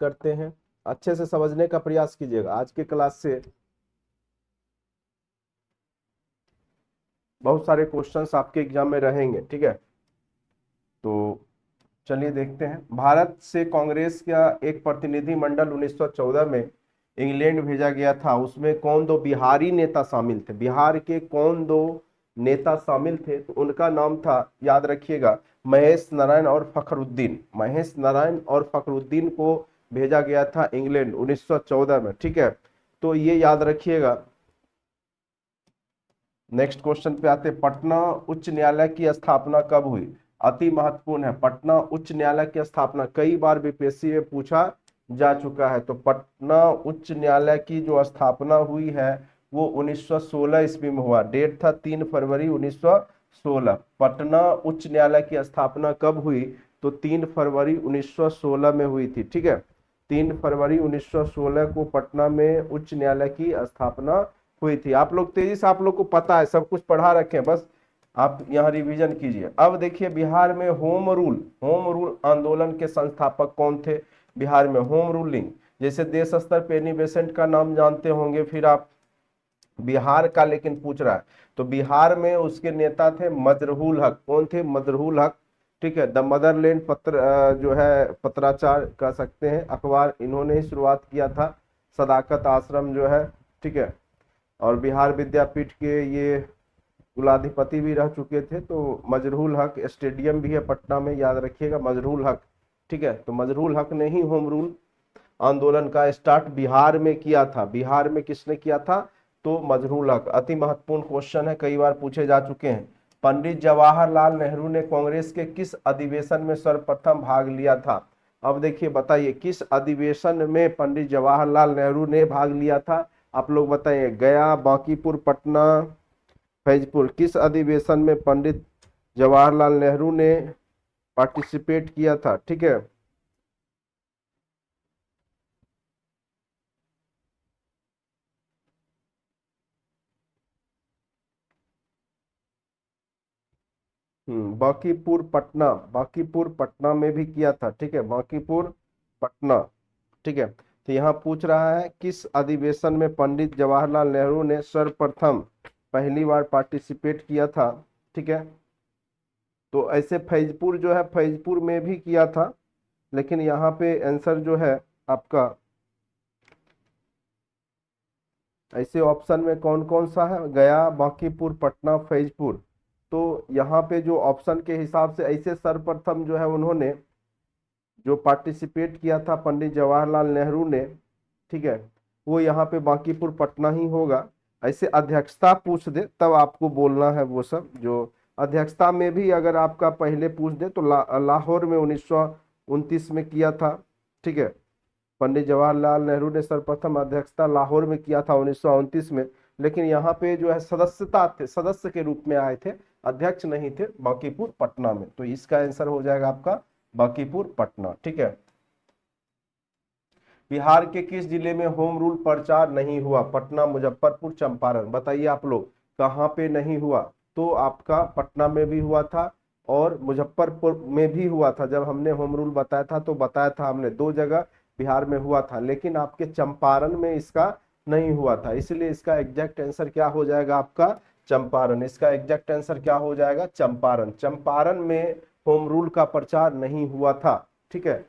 करते हैं, अच्छे से समझने का प्रयास कीजिएगा। आज के क्लास से बहुत सारे क्वेश्चंस आपके एग्जाम में रहेंगे, ठीक है। तो चलिए देखते हैं। भारत से कांग्रेस का एक प्रतिनिधि मंडल 1914 में इंग्लैंड भेजा गया था, उसमें कौन दो बिहारी नेता शामिल थे? बिहार के कौन दो नेता शामिल थे? तो उनका नाम था, याद रखिएगा, महेश नारायण और फखरुद्दीन। महेश नारायण और फखरुद्दीन को भेजा गया था इंग्लैंड 1914 में, ठीक है। तो ये याद रखिएगा। नेक्स्ट क्वेश्चन पे आते हैं, पटना उच्च न्यायालय की स्थापना कब हुई? अति महत्वपूर्ण है। पटना उच्च न्यायालय की स्थापना कई बार बीपीएससी में पूछा जा चुका है। तो पटना उच्च न्यायालय की जो स्थापना हुई है वो 1916 ईस्वी में हुआ। डेट था 3 फरवरी 1916। पटना उच्च न्यायालय की स्थापना कब हुई? तो 3 फरवरी 1916 में हुई थी, ठीक है। 3 फरवरी 1916 को पटना में उच्च न्यायालय की स्थापना हुई थी। आप लोग तेजी से, आप लोग को पता है, सब कुछ पढ़ा रखे हैं, बस आप यहाँ रिवीजन कीजिए। अब देखिए, बिहार में होम रूल आंदोलन के संस्थापक कौन थे? बिहार में होम रूलिंग, जैसे देश स्तर पे एनी बेसेंट का नाम जानते होंगे, फिर आप बिहार का लेकिन पूछ रहा है, तो बिहार में उसके नेता थे मजरूल हक। कौन थे? मजरूल हक, ठीक है। द मदरलैंड जो है पत्राचार कह सकते हैं, अखबार इन्होंने ही शुरुआत किया था। सदाकत आश्रम जो है, ठीक है। और बिहार विद्यापीठ के ये कुलाधिपति भी रह चुके थे। तो मजरूल हक, स्टेडियम भी है पटना में, याद रखिएगा, मजरूल हक, ठीक है। तो मजरूल हक ने ही होम रूल आंदोलन का स्टार्ट बिहार में किया था। बिहार में किसने किया था? तो मजरूल हक। अति महत्वपूर्ण क्वेश्चन है, कई बार पूछे जा चुके हैं। पंडित जवाहरलाल नेहरू ने कांग्रेस के किस अधिवेशन में सर्वप्रथम भाग लिया था? अब देखिए, बताइए किस अधिवेशन में पंडित जवाहरलाल नेहरू ने भाग लिया था? आप लोग बताइए। गया, बांकीपुर, पटना, फैजपुर। किस अधिवेशन में पंडित जवाहरलाल नेहरू ने पार्टिसिपेट किया था, ठीक है। बांकीपुर पटना, बांकीपुर पटना में भी किया था, ठीक है। बांकीपुर पटना, ठीक है। तो यहाँ पूछ रहा है किस अधिवेशन में पंडित जवाहरलाल नेहरू ने सर्वप्रथम पहली बार पार्टिसिपेट किया था, ठीक है। तो ऐसे फैजपुर जो है, फैजपुर में भी किया था, लेकिन यहाँ पे आंसर जो है आपका, ऐसे ऑप्शन में कौन कौन सा है? गया, बांकीपुर, पटना, फैजपुर। तो यहाँ पे जो ऑप्शन के हिसाब से ऐसे सर्वप्रथम जो है उन्होंने जो पार्टिसिपेट किया था पंडित जवाहरलाल नेहरू ने, ठीक है, वो यहाँ पे बांकीपुर पटना ही होगा। ऐसे अध्यक्षता पूछ दे तब आपको बोलना है वो सब। जो अध्यक्षता में भी अगर आपका पहले पूछ दे तो लाहौर में 1929 में किया था, ठीक है। पंडित जवाहरलाल नेहरू ने सर्वप्रथम अध्यक्षता लाहौर में किया था 1929 में। लेकिन यहाँ पे जो है सदस्यता थे, सदस्य के रूप में आए थे, अध्यक्ष नहीं थे, बांकीपुर पटना में। तो इसका आंसर हो जाएगा आपका बांकीपुर पटना, ठीक है। बिहार के किस जिले में होम रूल प्रचार नहीं हुआ? पटना, मुजफ्फरपुर, चंपारण। बताइए आप लोग कहाँ पे नहीं हुआ? तो आपका पटना में भी हुआ था और मुजफ्फरपुर में भी हुआ था। जब हमने होम रूल बताया था तो बताया था हमने, दो जगह बिहार में हुआ था, लेकिन आपके चंपारण में इसका नहीं हुआ था। इसलिए इसका एग्जैक्ट आंसर क्या हो जाएगा आपका? चंपारण। इसका एग्जैक्ट आंसर क्या हो जाएगा? चंपारण। चंपारण में होम रूल का प्रचार नहीं हुआ था, ठीक है।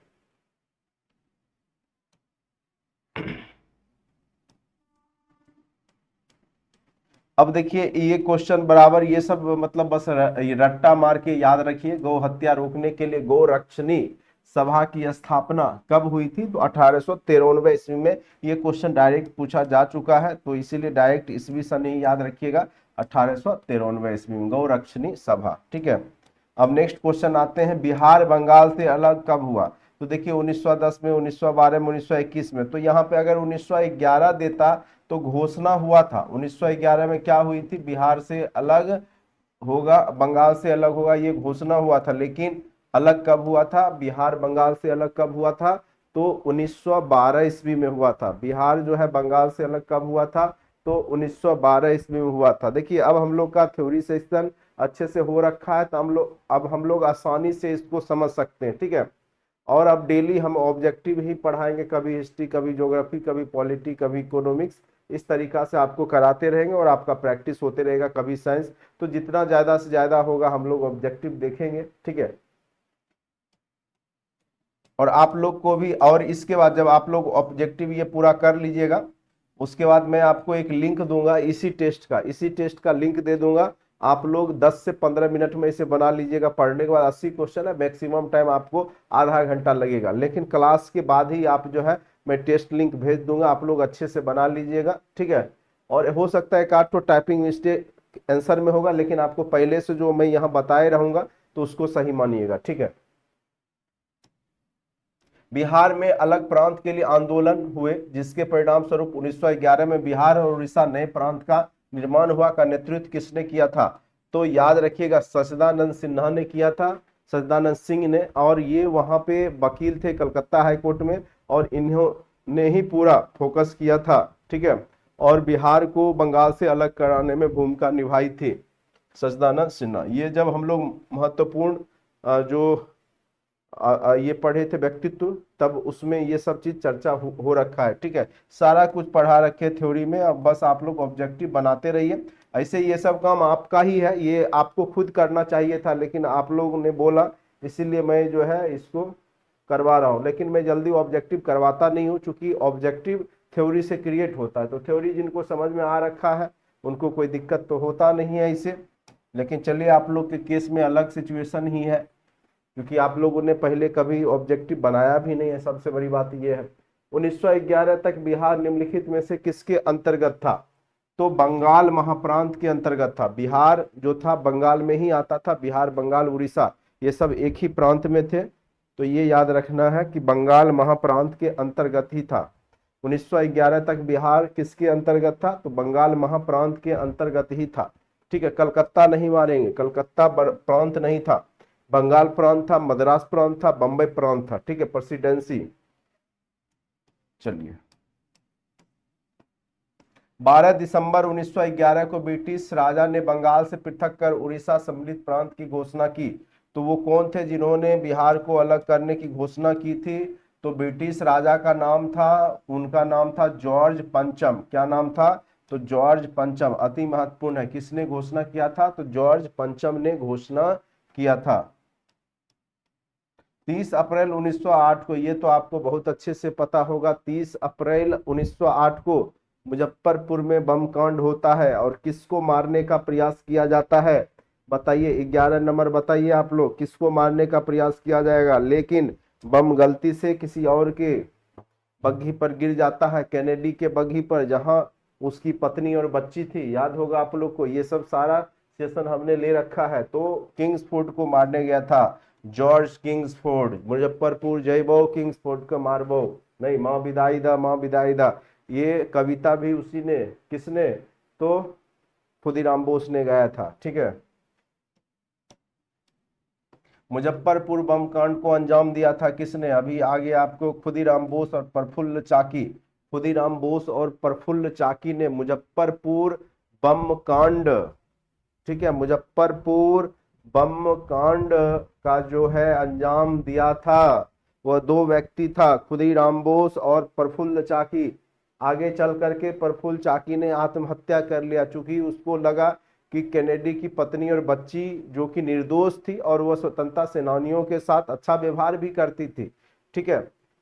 अब देखिए, ये क्वेश्चन बराबर ये सब मतलब बस ये रट्टा मार के याद रखिए। गौ हत्या रोकने के लिए गौरक्षणी सभा की स्थापना कब हुई थी? तो 1893 ईस्वी में। ये क्वेश्चन डायरेक्ट पूछा जा चुका है, तो इसीलिए डायरेक्ट ईस्वी सन ही याद रखिएगा, 1893 ईस्वी में गौरक्षणी सभा, ठीक है। अब नेक्स्ट क्वेश्चन आते हैं, बिहार बंगाल से अलग कब हुआ? तो देखिए 1910 में, 1912 में, 1921 में। तो यहाँ पे अगर 1911 देता तो घोषणा हुआ था। 1911 में क्या हुई थी? बिहार से अलग होगा, बंगाल से अलग होगा, ये घोषणा हुआ था। लेकिन अलग कब हुआ था? बिहार बंगाल से अलग कब हुआ था? तो 1912 ईस्वी में हुआ था। बिहार जो है बंगाल से अलग कब हुआ था? तो 1912 ईस्वी में हुआ था। देखिए अब हम लोग का थ्योरी सेक्शन अच्छे से हो रखा है, तो हम लोग अब हम लोग आसानी से इसको समझ सकते हैं, ठीक है। और अब डेली हम ऑब्जेक्टिव ही पढ़ाएंगे, कभी हिस्ट्री, कभी ज्योग्राफी, कभी पॉलिटी, कभी इकोनॉमिक्स, इस तरीका से आपको कराते रहेंगे और आपका प्रैक्टिस होते रहेगा, कभी साइंस। तो जितना ज्यादा से ज्यादा होगा हम लोग ऑब्जेक्टिव देखेंगे, ठीक है। और आप लोग को भी, और इसके बाद जब आप लोग ऑब्जेक्टिव ये पूरा कर लीजिएगा, उसके बाद मैं आपको एक लिंक दूंगा इसी टेस्ट का लिंक दे दूंगा। आप लोग 10 से 15 मिनट में इसे बना लीजिएगा। पढ़ने के बाद 80 क्वेश्चन है, मैक्सिमम टाइम आपको आधा घंटा लगेगा, लेकिन क्लास के बाद ही आप जो है मैं टेस्ट लिंक भेज दूंगा, आप लोग अच्छे से बना लीजिएगा, ठीक है। और हो सकता है एक आध तो टाइपिंग मिस्टेक आंसर में होगा, लेकिन आपको पहले से जो मैं यहाँ बताए रहूंगा तो उसको सही मानिएगा, ठीक है। बिहार में अलग प्रांत के लिए आंदोलन हुए, जिसके परिणाम स्वरूप 1911 में बिहार और उड़ीसा नए प्रांत का निर्माण हुआ, का नेतृत्व किसने किया था? तो याद रखिएगा, सच्चिदानंद सिन्हा ने किया था, सच्चिदानंद सिंह ने। और ये वहां पे वकील थे कलकत्ता हाई कोर्ट में, और इन्होंने ही पूरा फोकस किया था, ठीक है। और बिहार को बंगाल से अलग कराने में भूमिका निभाई थी सच्चिदानंद सिन्हा। ये जब हम लोग महत्वपूर्ण जो ये पढ़े थे व्यक्तित्व, तब उसमें ये सब चीज चर्चा हो रखा है, ठीक है। सारा कुछ पढ़ा रखे थ्योरी में, अब बस आप लोग ऑब्जेक्टिव बनाते रहिए। ऐसे ये सब काम आपका ही है, ये आपको खुद करना चाहिए था, लेकिन आप लोगों ने बोला, इसीलिए मैं जो है इसको करवा रहा हूँ। लेकिन मैं जल्दी ऑब्जेक्टिव करवाता नहीं हूँ, चूंकि ऑब्जेक्टिव थ्योरी से क्रिएट होता है, तो थ्योरी जिनको समझ में आ रखा है उनको कोई दिक्कत तो होता नहीं है इसे। लेकिन चलिए, आप लोग के केस में अलग सिचुएशन ही है, क्योंकि आप लोगों ने पहले कभी ऑब्जेक्टिव बनाया भी नहीं है, सबसे बड़ी बात यह है। 1911 तक बिहार निम्नलिखित में से किसके अंतर्गत था? तो बंगाल महाप्रांत के अंतर्गत था। बिहार जो था बंगाल में ही आता था, बिहार, बंगाल, उड़ीसा, ये सब एक ही प्रांत में थे। तो ये याद रखना है कि बंगाल महाप्रांत के अंतर्गत ही था। 1911 तक बिहार किसके अंतर्गत था? तो बंगाल महाप्रांत के अंतर्गत ही था, ठीक है। कलकत्ता नहीं मारेंगे, कलकत्ता प्रांत नहीं था, बंगाल प्रांत था, मद्रास प्रांत था, बंबई प्रांत था, ठीक है, प्रेसिडेंसी। चलिए, 12 दिसंबर 1911 को ब्रिटिश राजा ने बंगाल से पृथक कर उड़ीसा सम्मिलित प्रांत की घोषणा की। तो वो कौन थे जिन्होंने बिहार को अलग करने की घोषणा की थी? तो ब्रिटिश राजा का नाम था, उनका नाम था जॉर्ज पंचम। क्या नाम था? तो जॉर्ज पंचम। अति महत्वपूर्ण है, किसने घोषणा किया था? तो जॉर्ज पंचम ने घोषणा किया था। 30 अप्रैल 1908 को, ये तो आपको बहुत अच्छे से पता होगा, 30 अप्रैल 1908 को मुजफ्फरपुर में बम कांड होता है, और किसको मारने का प्रयास किया जाता है? बताइए, 11 नंबर बताइए आप लोग, किसको मारने का प्रयास किया जाएगा? लेकिन बम गलती से किसी और के बग्घी पर गिर जाता है, कैनेडी के बग्घी पर, जहां उसकी पत्नी और बच्ची थी। याद होगा आप लोग को, ये सब सारा सेशन हमने ले रखा है। तो किंग्सफोर्ड को मारने गया था जॉर्ज किंग्सफोर्ड। मुजफ्फरपुर जयबो, किंग्सफोर्ड को मारबो, नहीं माँ बिदाई दा, माँ बिदाई दा। ये कविता भी उसी ने, किसने? तो खुदीराम बोस ने गाया था, ठीक है। मुजफ्फरपुर बम कांड को अंजाम दिया था किसने? अभी आगे आपको खुदीराम बोस और प्रफुल्ल चाकी, खुदीराम बोस और प्रफुल्ल चाकी ने मुजफ्फरपुर बम कांड, ठीक है, मुजफ्फरपुर बम कांड का जो है अंजाम दिया था। वह दो व्यक्ति था, खुदीराम बोस और प्रफुल्ल चाकी। आगे चल करके प्रफुल्ल चाकी ने आत्महत्या कर लिया, चूंकि उसको लगा कि कैनेडी की पत्नी और बच्ची जो कि निर्दोष थी, और वह स्वतंत्रता सेनानियों के साथ अच्छा व्यवहार भी करती थी, ठीक है,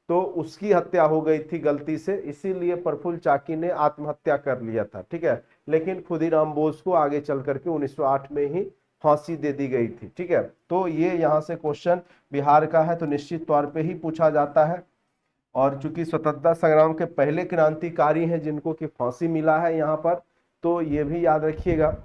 तो उसकी हत्या हो गई थी गलती से, इसीलिए प्रफुल्ल चाकी ने आत्महत्या कर लिया था, ठीक है। लेकिन खुदीराम बोस को आगे चल करके 1908 में ही फांसी दे दी गई थी, ठीक है। तो ये यहाँ से क्वेश्चन बिहार का है, तो निश्चित तौर पे ही पूछा जाता है। और चूंकि स्वतंत्रता संग्राम के पहले क्रांतिकारी हैं जिनको कि फांसी मिला है यहाँ पर, तो ये भी याद रखिएगा।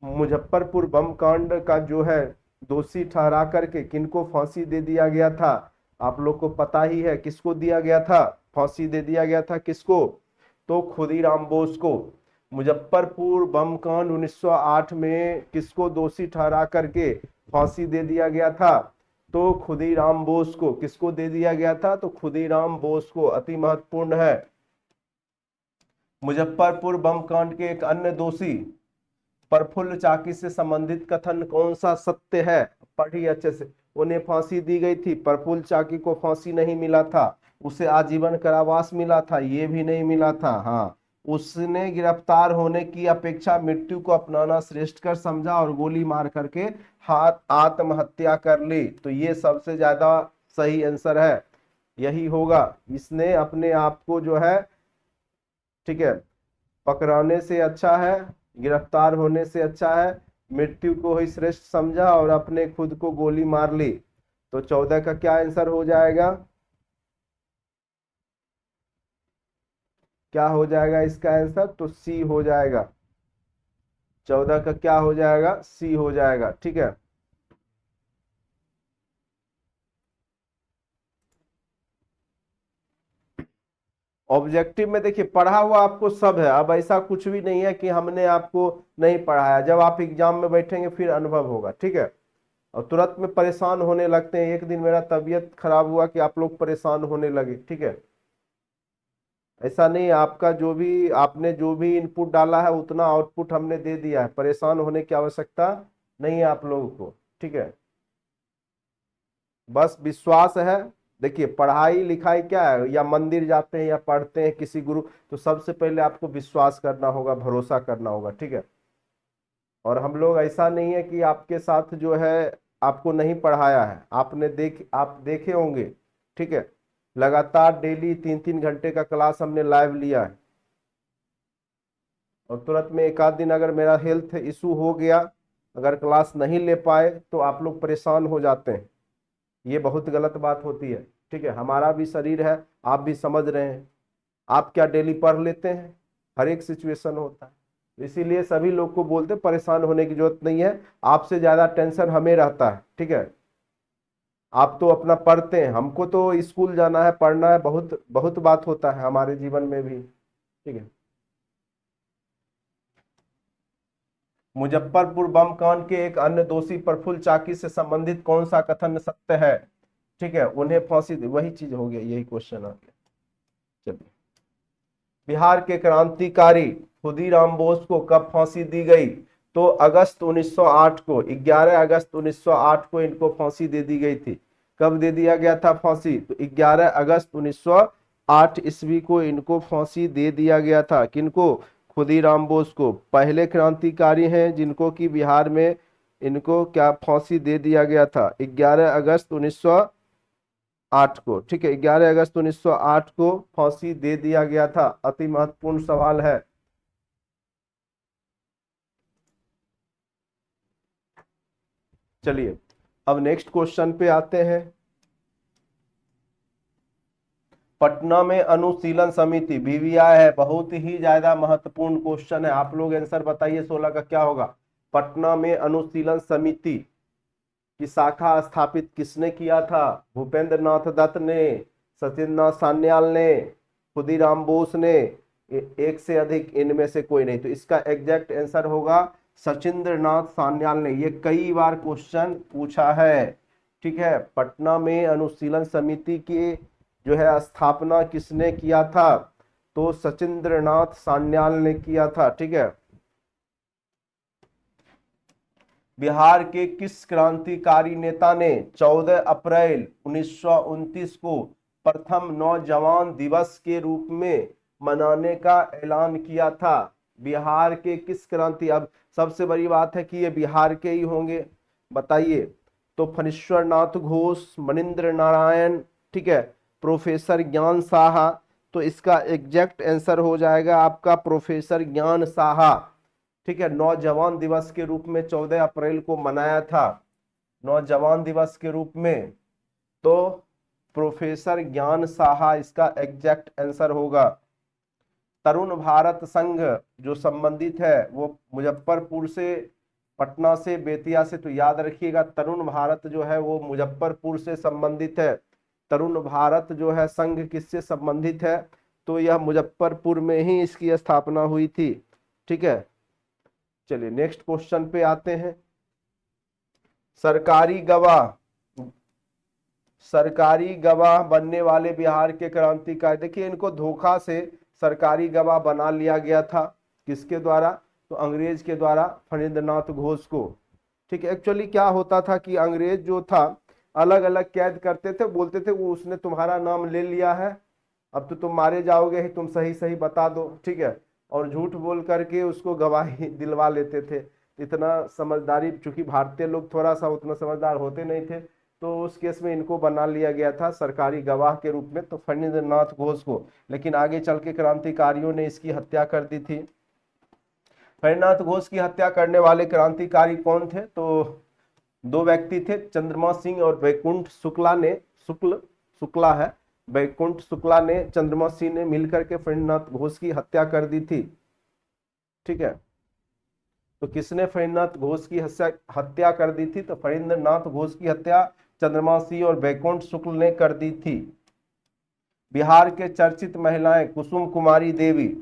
मुजफ्फरपुर बम कांड का जो है दोषी ठहरा करके किनको फांसी दे दिया गया था? आप लोग को पता ही है किसको दिया गया था, फांसी दे दिया गया था किसको? तो खुदीराम बोस को। मुजफ्फरपुर बम कांड 1908 में किसको दोषी ठहरा करके फांसी दे दिया गया था? तो खुदीराम बोस को। किसको दे दिया गया था? तो खुदीराम बोस को। अति महत्वपूर्ण है। मुजफ्फरपुर बम कांड के एक अन्य दोषी प्रफुल्ल चाकी से संबंधित कथन कौन सा सत्य है? पढ़िए अच्छे से। उन्हें फांसी दी गई थी। प्रफुल्ल चाकी को फांसी नहीं मिला था, उसे आजीवन कारावास मिला था, ये भी नहीं मिला था। हाँ, उसने गिरफ्तार होने की अपेक्षा मृत्यु को अपनाना श्रेष्ठ कर समझा और गोली मार करके हाथ आत्महत्या कर ली। तो ये सबसे ज्यादा सही आंसर है, यही होगा। इसने अपने आप को जो है, ठीक है, पकड़ाने से अच्छा है, गिरफ्तार होने से अच्छा है, मृत्यु को ही श्रेष्ठ समझा और अपने खुद को गोली मार ली। तो 14 का क्या आंसर हो जाएगा? क्या हो जाएगा इसका आंसर? तो सी हो जाएगा। 14 का क्या हो जाएगा? सी हो जाएगा। ठीक है, ऑब्जेक्टिव में देखिए पढ़ा हुआ आपको सब है, अब ऐसा कुछ भी नहीं है कि हमने आपको नहीं पढ़ाया। जब आप एग्जाम में बैठेंगे फिर अनुभव होगा। ठीक है, और तुरंत में परेशान होने लगते हैं। एक दिन मेरा तबीयत खराब हुआ कि आप लोग परेशान होने लगे। ठीक है, ऐसा नहीं है, आपका जो भी आपने जो भी इनपुट डाला है उतना आउटपुट हमने दे दिया है, परेशान होने की आवश्यकता नहीं है आप लोगों को। ठीक है, बस विश्वास है। देखिए पढ़ाई लिखाई क्या है, या मंदिर जाते हैं या पढ़ते हैं किसी गुरु, तो सबसे पहले आपको विश्वास करना होगा, भरोसा करना होगा। ठीक है, और हम लोग ऐसा नहीं है कि आपके साथ जो है आपको नहीं पढ़ाया है, आप देखे होंगे। ठीक है, लगातार डेली 3-3 घंटे का क्लास हमने लाइव लिया है, और तुरंत में एक आध दिन अगर मेरा हेल्थ इशू हो गया, अगर क्लास नहीं ले पाए तो आप लोग परेशान हो जाते हैं, ये बहुत गलत बात होती है। ठीक है, हमारा भी शरीर है, आप भी समझ रहे हैं। आप क्या डेली पढ़ लेते हैं? हर एक सिचुएशन होता है, तो इसीलिए सभी लोग को बोलते हैं परेशान होने की जरूरत नहीं है, आपसे ज्यादा टेंशन हमें रहता है। ठीक है, आप तो अपना पढ़ते हैं, हमको तो स्कूल जाना है, पढ़ना है, बहुत बहुत बात होता है हमारे जीवन में भी। ठीक है, मुजफ्फरपुर बम कांड के एक अन्य दोषी प्रफुल्ल चाकी से संबंधित कौन सा कथन सत्य है? ठीक है, उन्हें फांसी वही चीज हो गया, यही क्वेश्चन आ गया। चलिए, बिहार के क्रांतिकारी खुदीराम बोस को कब फांसी दी गई? तो अगस्त 1908 को, 11 अगस्त 1908 को इनको फांसी दे दी गई थी। कब दे दिया गया था फांसी? तो 11 अगस्त 1908 ईस्वी को इनको फांसी दे दिया गया था। किनको? खुदीराम बोस को। पहले क्रांतिकारी हैं जिनको कि बिहार में इनको क्या फांसी दे दिया गया था, 11 अगस्त 1908 को। ठीक है, 11 अगस्त 1908 को फांसी दे दिया गया था। अति महत्वपूर्ण सवाल है। चलिए, अब नेक्स्ट क्वेश्चन पे आते हैं। पटना में अनुशीलन समिति बीवीआई है, बहुत ही ज्यादा महत्वपूर्ण क्वेश्चन है। आप लोग आंसर बताइए 16 का क्या होगा? पटना में अनुशीलन समिति की शाखा स्थापित किसने किया था? भूपेंद्र नाथ दत्त ने, सचिंद्र नाथ सान्याल ने, खुदीराम बोस ने, एक से अधिक, इनमें से कोई नहीं। तो इसका एग्जैक्ट आंसर होगा सचिंद्र नाथ सान्याल ने। ये कई बार क्वेश्चन पूछा है। ठीक है, पटना में अनुशीलन समिति की जो है स्थापना किसने किया था? तो सचिंद्र नाथ सान्याल ने किया था। ठीक है, बिहार के किस क्रांतिकारी नेता ने 14 अप्रैल 1929 को प्रथम नौजवान दिवस के रूप में मनाने का ऐलान किया था? बिहार के किस क्रांति, अब सबसे बड़ी बात है कि ये बिहार के ही होंगे, बताइए। तो फणीश्वर नाथ घोष, मनिंद्र नारायण, ठीक है, प्रोफेसर ज्ञान साहा। तो इसका एग्जैक्ट आंसर हो जाएगा आपका प्रोफेसर ज्ञान साहा। ठीक है, नौजवान दिवस के रूप में 14 अप्रैल को मनाया था, नौजवान दिवस के रूप में। तो प्रोफेसर ज्ञान साहा इसका एग्जैक्ट आंसर होगा। तरुण भारत संघ जो संबंधित है वो मुजफ्फरपुर से, पटना से, बेतिया से। तो याद रखिएगा तरुण भारत जो है वो मुजफ्फरपुर से संबंधित है। तरुण भारत जो है संघ किससे संबंधित है? तो यह मुजफ्फरपुर में ही इसकी स्थापना हुई थी। ठीक है, चलिए नेक्स्ट क्वेश्चन पे आते हैं। सरकारी गवाह, सरकारी गवाह बनने वाले बिहार के क्रांतिकारी, देखिए इनको धोखा से सरकारी गवाह बना लिया गया था। किसके द्वारा? तो अंग्रेज के द्वारा, फणींद्र नाथ घोष को। ठीक है, एक्चुअली क्या होता था कि अंग्रेज जो था अलग अलग कैद करते थे, बोलते थे वो उसने तुम्हारा नाम ले लिया है, अब तो तुम मारे जाओगे ही, तुम सही सही बता दो, ठीक है। और झूठ बोल करके उसको गवाही दिलवा लेते थे। इतना समझदारी, चूंकि भारतीय लोग थोड़ा सा उतना समझदार होते नहीं थे, तो उस केस में इनको बना लिया गया था सरकारी गवाह के रूप में, तो फणींद्र नाथ घोष को। लेकिन आगे चल के क्रांतिकारियों ने इसकी हत्या कर दी थी। फणीनाथ घोष की हत्या करने वाले क्रांतिकारी कौन थे? तो दो व्यक्ति थे, चंद्रमा सिंह और वैकुंठ शुक्ला ने, शुक्ला है, वैकुंठ शुक्ला ने चंद्रमा सिंह ने मिलकर के फणीनाथ घोष की हत्या कर दी थी, ठीक है। तो किसने फणीनाथ घोष की हत्या कर दी थी? तो फणींद्रनाथ घोष की हत्या चंद्रमा सिंह और वैकुंठ शुक्ल ने कर दी थी। बिहार के चर्चित महिलाएं कुसुम कुमारी देवी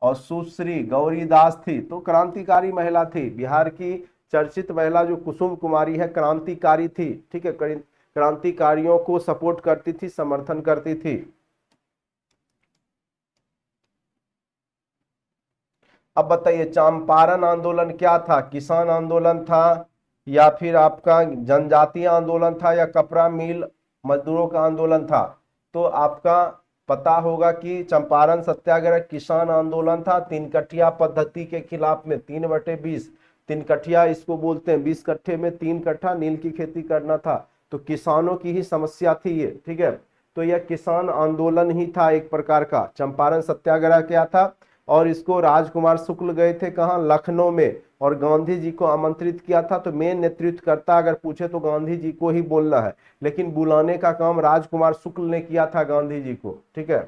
और सुश्री गौरीदास थी, तो क्रांतिकारी महिला थी। बिहार की चर्चित महिला जो कुसुम कुमारी है, क्रांतिकारी थी, ठीक है, क्रांतिकारियों को सपोर्ट करती थी, समर्थन करती थी। अब बताइए, चंपारण आंदोलन क्या था? किसान आंदोलन था, या फिर आपका जनजातीय आंदोलन था, या कपड़ा मिल मजदूरों का आंदोलन था? तो आपका पता होगा कि चंपारण सत्याग्रह किसान आंदोलन था, 3 कट्ठिया पद्धति के खिलाफ में, 3/20। 3 कट्ठिया इसको बोलते हैं, 20 कट्ठे में 3 कट्ठा नील की खेती करना था, तो किसानों की ही समस्या थी ये, ठीक है। तो यह किसान आंदोलन ही था एक प्रकार का। चंपारण सत्याग्रह क्या था? और इसको राजकुमार शुक्ल गए थे कहाँ? लखनऊ में, और गांधी जी को आमंत्रित किया था। तो मेन नेतृत्वकर्ता अगर पूछे तो गांधी जी को ही बोलना है, लेकिन बुलाने का काम राजकुमार शुक्ल ने किया था गांधी जी को, ठीक है।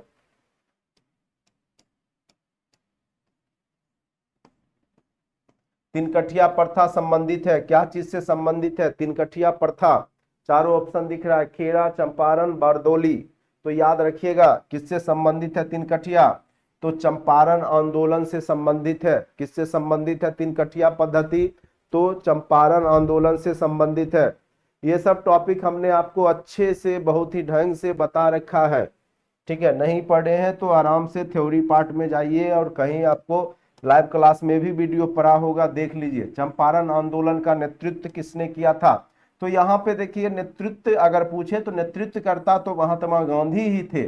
तीन कठिया प्रथा संबंधित है, क्या चीज से संबंधित है? तीन कठिया प्रथा, चारों ऑप्शन दिख रहा है, खेड़ा, चंपारण, बारदौली। तो याद रखिएगा किससे संबंधित है तीन कठिया? तो चंपारण आंदोलन से संबंधित है। किससे संबंधित है तीन कठिया पद्धति? तो चंपारण आंदोलन से संबंधित है। ये सब टॉपिक हमने आपको अच्छे से, बहुत ही ढंग से बता रखा है, ठीक है। नहीं पढ़े हैं तो आराम से थ्योरी पार्ट में जाइए, और कहीं आपको लाइव क्लास में भी वीडियो पड़ा होगा, देख लीजिए। चंपारण आंदोलन का नेतृत्व किसने किया था? तो यहाँ पे देखिए, नेतृत्व अगर पूछे तो नेतृत्वकर्ता तो महात्मा गांधी ही थे।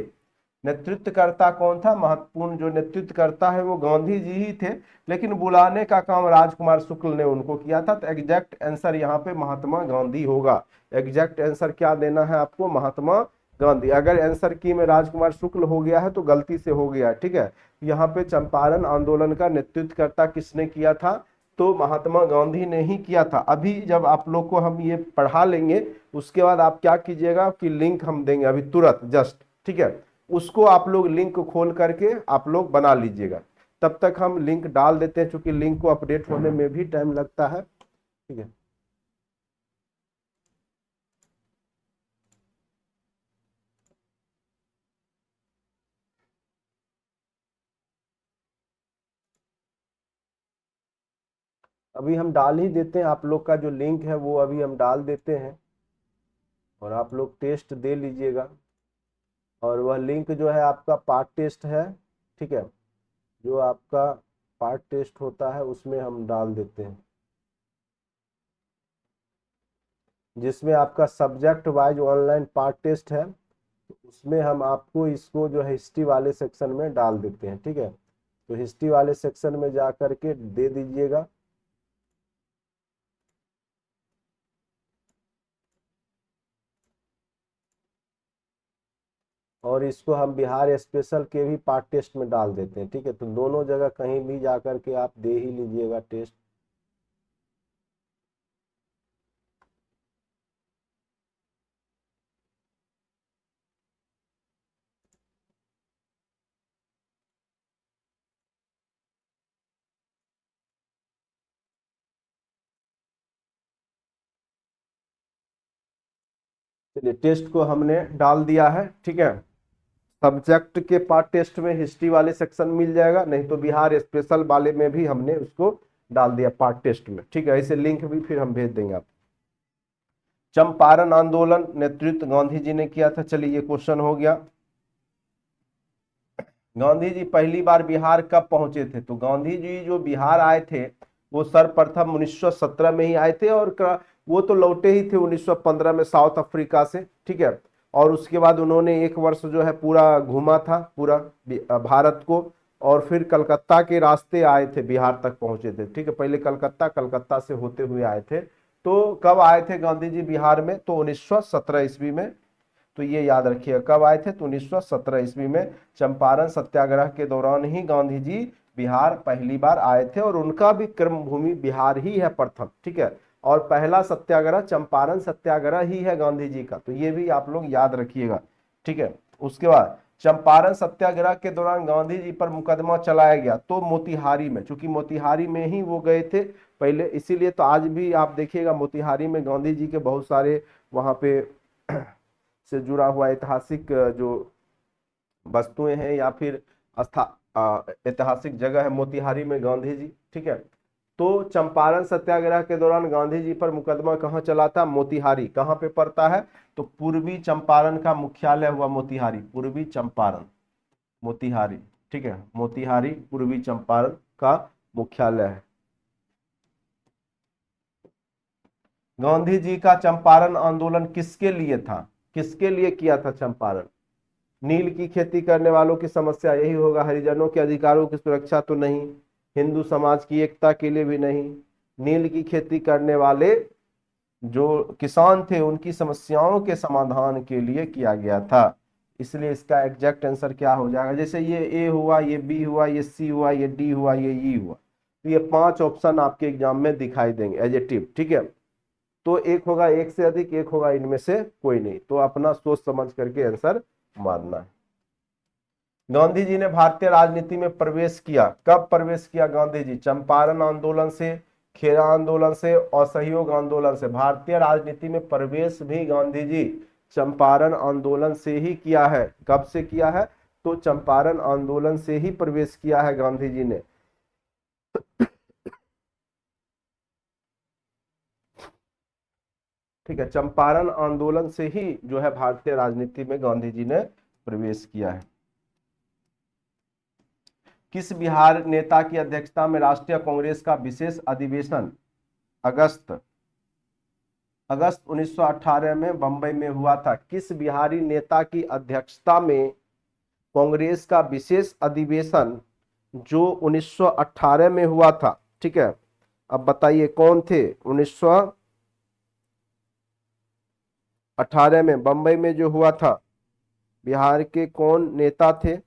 नेतृत्वकर्ता कौन था? महत्वपूर्ण जो नेतृत्वकर्ता है वो गांधी जी ही थे, लेकिन बुलाने का काम राजकुमार शुक्ल ने उनको किया था। तो एग्जैक्ट आंसर यहाँ पे महात्मा गांधी होगा। एग्जैक्ट आंसर क्या देना है आपको? महात्मा गांधी। अगर आंसर की में राजकुमार शुक्ल हो गया है तो गलती से हो गया, ठीक है। यहाँ पे चंपारण आंदोलन का नेतृत्वकर्ता किसने किया था? तो महात्मा गांधी ने ही किया था। अभी जब आप लोग को हम ये पढ़ा लेंगे, उसके बाद आप क्या कीजिएगा कि लिंक हम देंगे अभी तुरंत जस्ट, ठीक है। उसको आप लोग लिंक खोल करके आप लोग बना लीजिएगा। तब तक हम लिंक डाल देते हैं, क्योंकि लिंक को अपडेट होने में भी टाइम लगता है, ठीक है। अभी हम डाल ही देते हैं, आप लोग का जो लिंक है वो अभी हम डाल देते हैं, और आप लोग टेस्ट दे लीजिएगा। और वह लिंक जो है आपका पार्ट टेस्ट है, ठीक है, जो आपका पार्ट टेस्ट होता है उसमें हम डाल देते हैं, जिसमें आपका subject wise online part test है, तो उसमें हम आपको इसको जो है हिस्ट्री वाले सेक्शन में डाल देते हैं, ठीक है। तो हिस्ट्री वाले सेक्शन में जा करके दे दीजिएगा। और इसको हम बिहार स्पेशल के भी पार्ट टेस्ट में डाल देते हैं, ठीक है। तो दोनों जगह कहीं भी जा करके आप दे ही लीजिएगा टेस्ट। चलिए, टेस्ट को हमने डाल दिया है, ठीक है। सब्जेक्ट के पार्ट टेस्ट में हिस्ट्री वाले सेक्शन मिल जाएगा, नहीं तो बिहार स्पेशल वाले में भी हमने उसको डाल दिया पार्ट टेस्ट में, ठीक है। ऐसे लिंक भी फिर हम भेज देंगे आप। चंपारण आंदोलन नेतृत्व गांधी जी ने किया था। चलिए, ये क्वेश्चन हो गया। गांधी जी पहली बार बिहार कब पहुंचे थे? तो गांधी जी जो बिहार आए थे वो सर्वप्रथम 1917 में ही आए थे, और वो तो लौटे ही थे 1915 में साउथ अफ्रीका से, ठीक है। और उसके बाद उन्होंने एक वर्ष जो है पूरा घूमा था पूरा भारत को, और फिर कलकत्ता के रास्ते आए थे, बिहार तक पहुंचे थे, ठीक है। पहले कलकत्ता, कलकत्ता से होते हुए आए थे। तो कब आए थे गांधी जी बिहार में? तो 1917 ईस्वी में। तो ये याद रखिएगा, कब आए थे? तो 1917 ईस्वी में। चंपारण सत्याग्रह के दौरान ही गांधी जी बिहार पहली बार आए थे, और उनका भी कर्म भूमि बिहार ही है प्रथम, ठीक है। और पहला सत्याग्रह चंपारण सत्याग्रह ही है गांधी जी का, तो ये भी आप लोग याद रखिएगा, ठीक है। उसके बाद चंपारण सत्याग्रह के दौरान गांधी जी पर मुकदमा चलाया गया, तो मोतिहारी में, चूंकि मोतिहारी में ही वो गए थे पहले, इसीलिए तो आज भी आप देखिएगा मोतिहारी में गांधी जी के बहुत सारे वहां पे से जुड़ा हुआ ऐतिहासिक जो वस्तुएं हैं या फिर ऐतिहासिक जगह है मोतिहारी में गांधी जी, ठीक है। तो चंपारण सत्याग्रह के दौरान गांधी जी पर मुकदमा कहाँ चला था? मोतिहारी। कहाँ पे पड़ता है? तो पूर्वी चंपारण का मुख्यालय हुआ मोतिहारी, पूर्वी चंपारण, मोतिहारी, ठीक है। मोतिहारी पूर्वी चंपारण का मुख्यालय है। गांधी जी का चंपारण आंदोलन किसके लिए था? किसके लिए किया था चंपारण? नील की खेती करने वालों की समस्या यही होगा, हरिजनों के अधिकारों की सुरक्षा तो नहीं, हिंदू समाज की एकता के लिए भी नहीं, नील की खेती करने वाले जो किसान थे उनकी समस्याओं के समाधान के लिए किया गया था। इसलिए इसका एग्जैक्ट आंसर क्या हो जाएगा? जैसे ये ए हुआ, ये बी हुआ, ये सी हुआ, ये डी हुआ, ये ई हुआ, तो ये 5 ऑप्शन आपके एग्जाम में दिखाई देंगे एडजेक्टिव, ठीक है। तो एक होगा एक से अधिक, एक होगा इनमें से कोई नहीं, तो अपना सोच समझ करके आंसर मारना है। गांधी जी ने भारतीय राजनीति में प्रवेश किया, कब प्रवेश किया गांधी जी? चंपारण आंदोलन से, खेरा आंदोलन से, असहयोग आंदोलन से। भारतीय राजनीति में प्रवेश भी गांधी जी चंपारण आंदोलन से ही किया है। कब से किया है? तो चंपारण आंदोलन से ही प्रवेश किया है गांधी जी ने। ठीक है, चंपारण आंदोलन से ही जो है भारतीय राजनीति में गांधी जी ने प्रवेश किया है। किस बिहार नेता की अध्यक्षता में राष्ट्रीय कांग्रेस का विशेष अधिवेशन अगस्त 1918 में बंबई में हुआ था? किस बिहारी नेता की अध्यक्षता में कांग्रेस का विशेष अधिवेशन जो 1918 में हुआ था, ठीक है। अब बताइए कौन थे? 1918 में बंबई में जो हुआ था, बिहार के कौन नेता थे?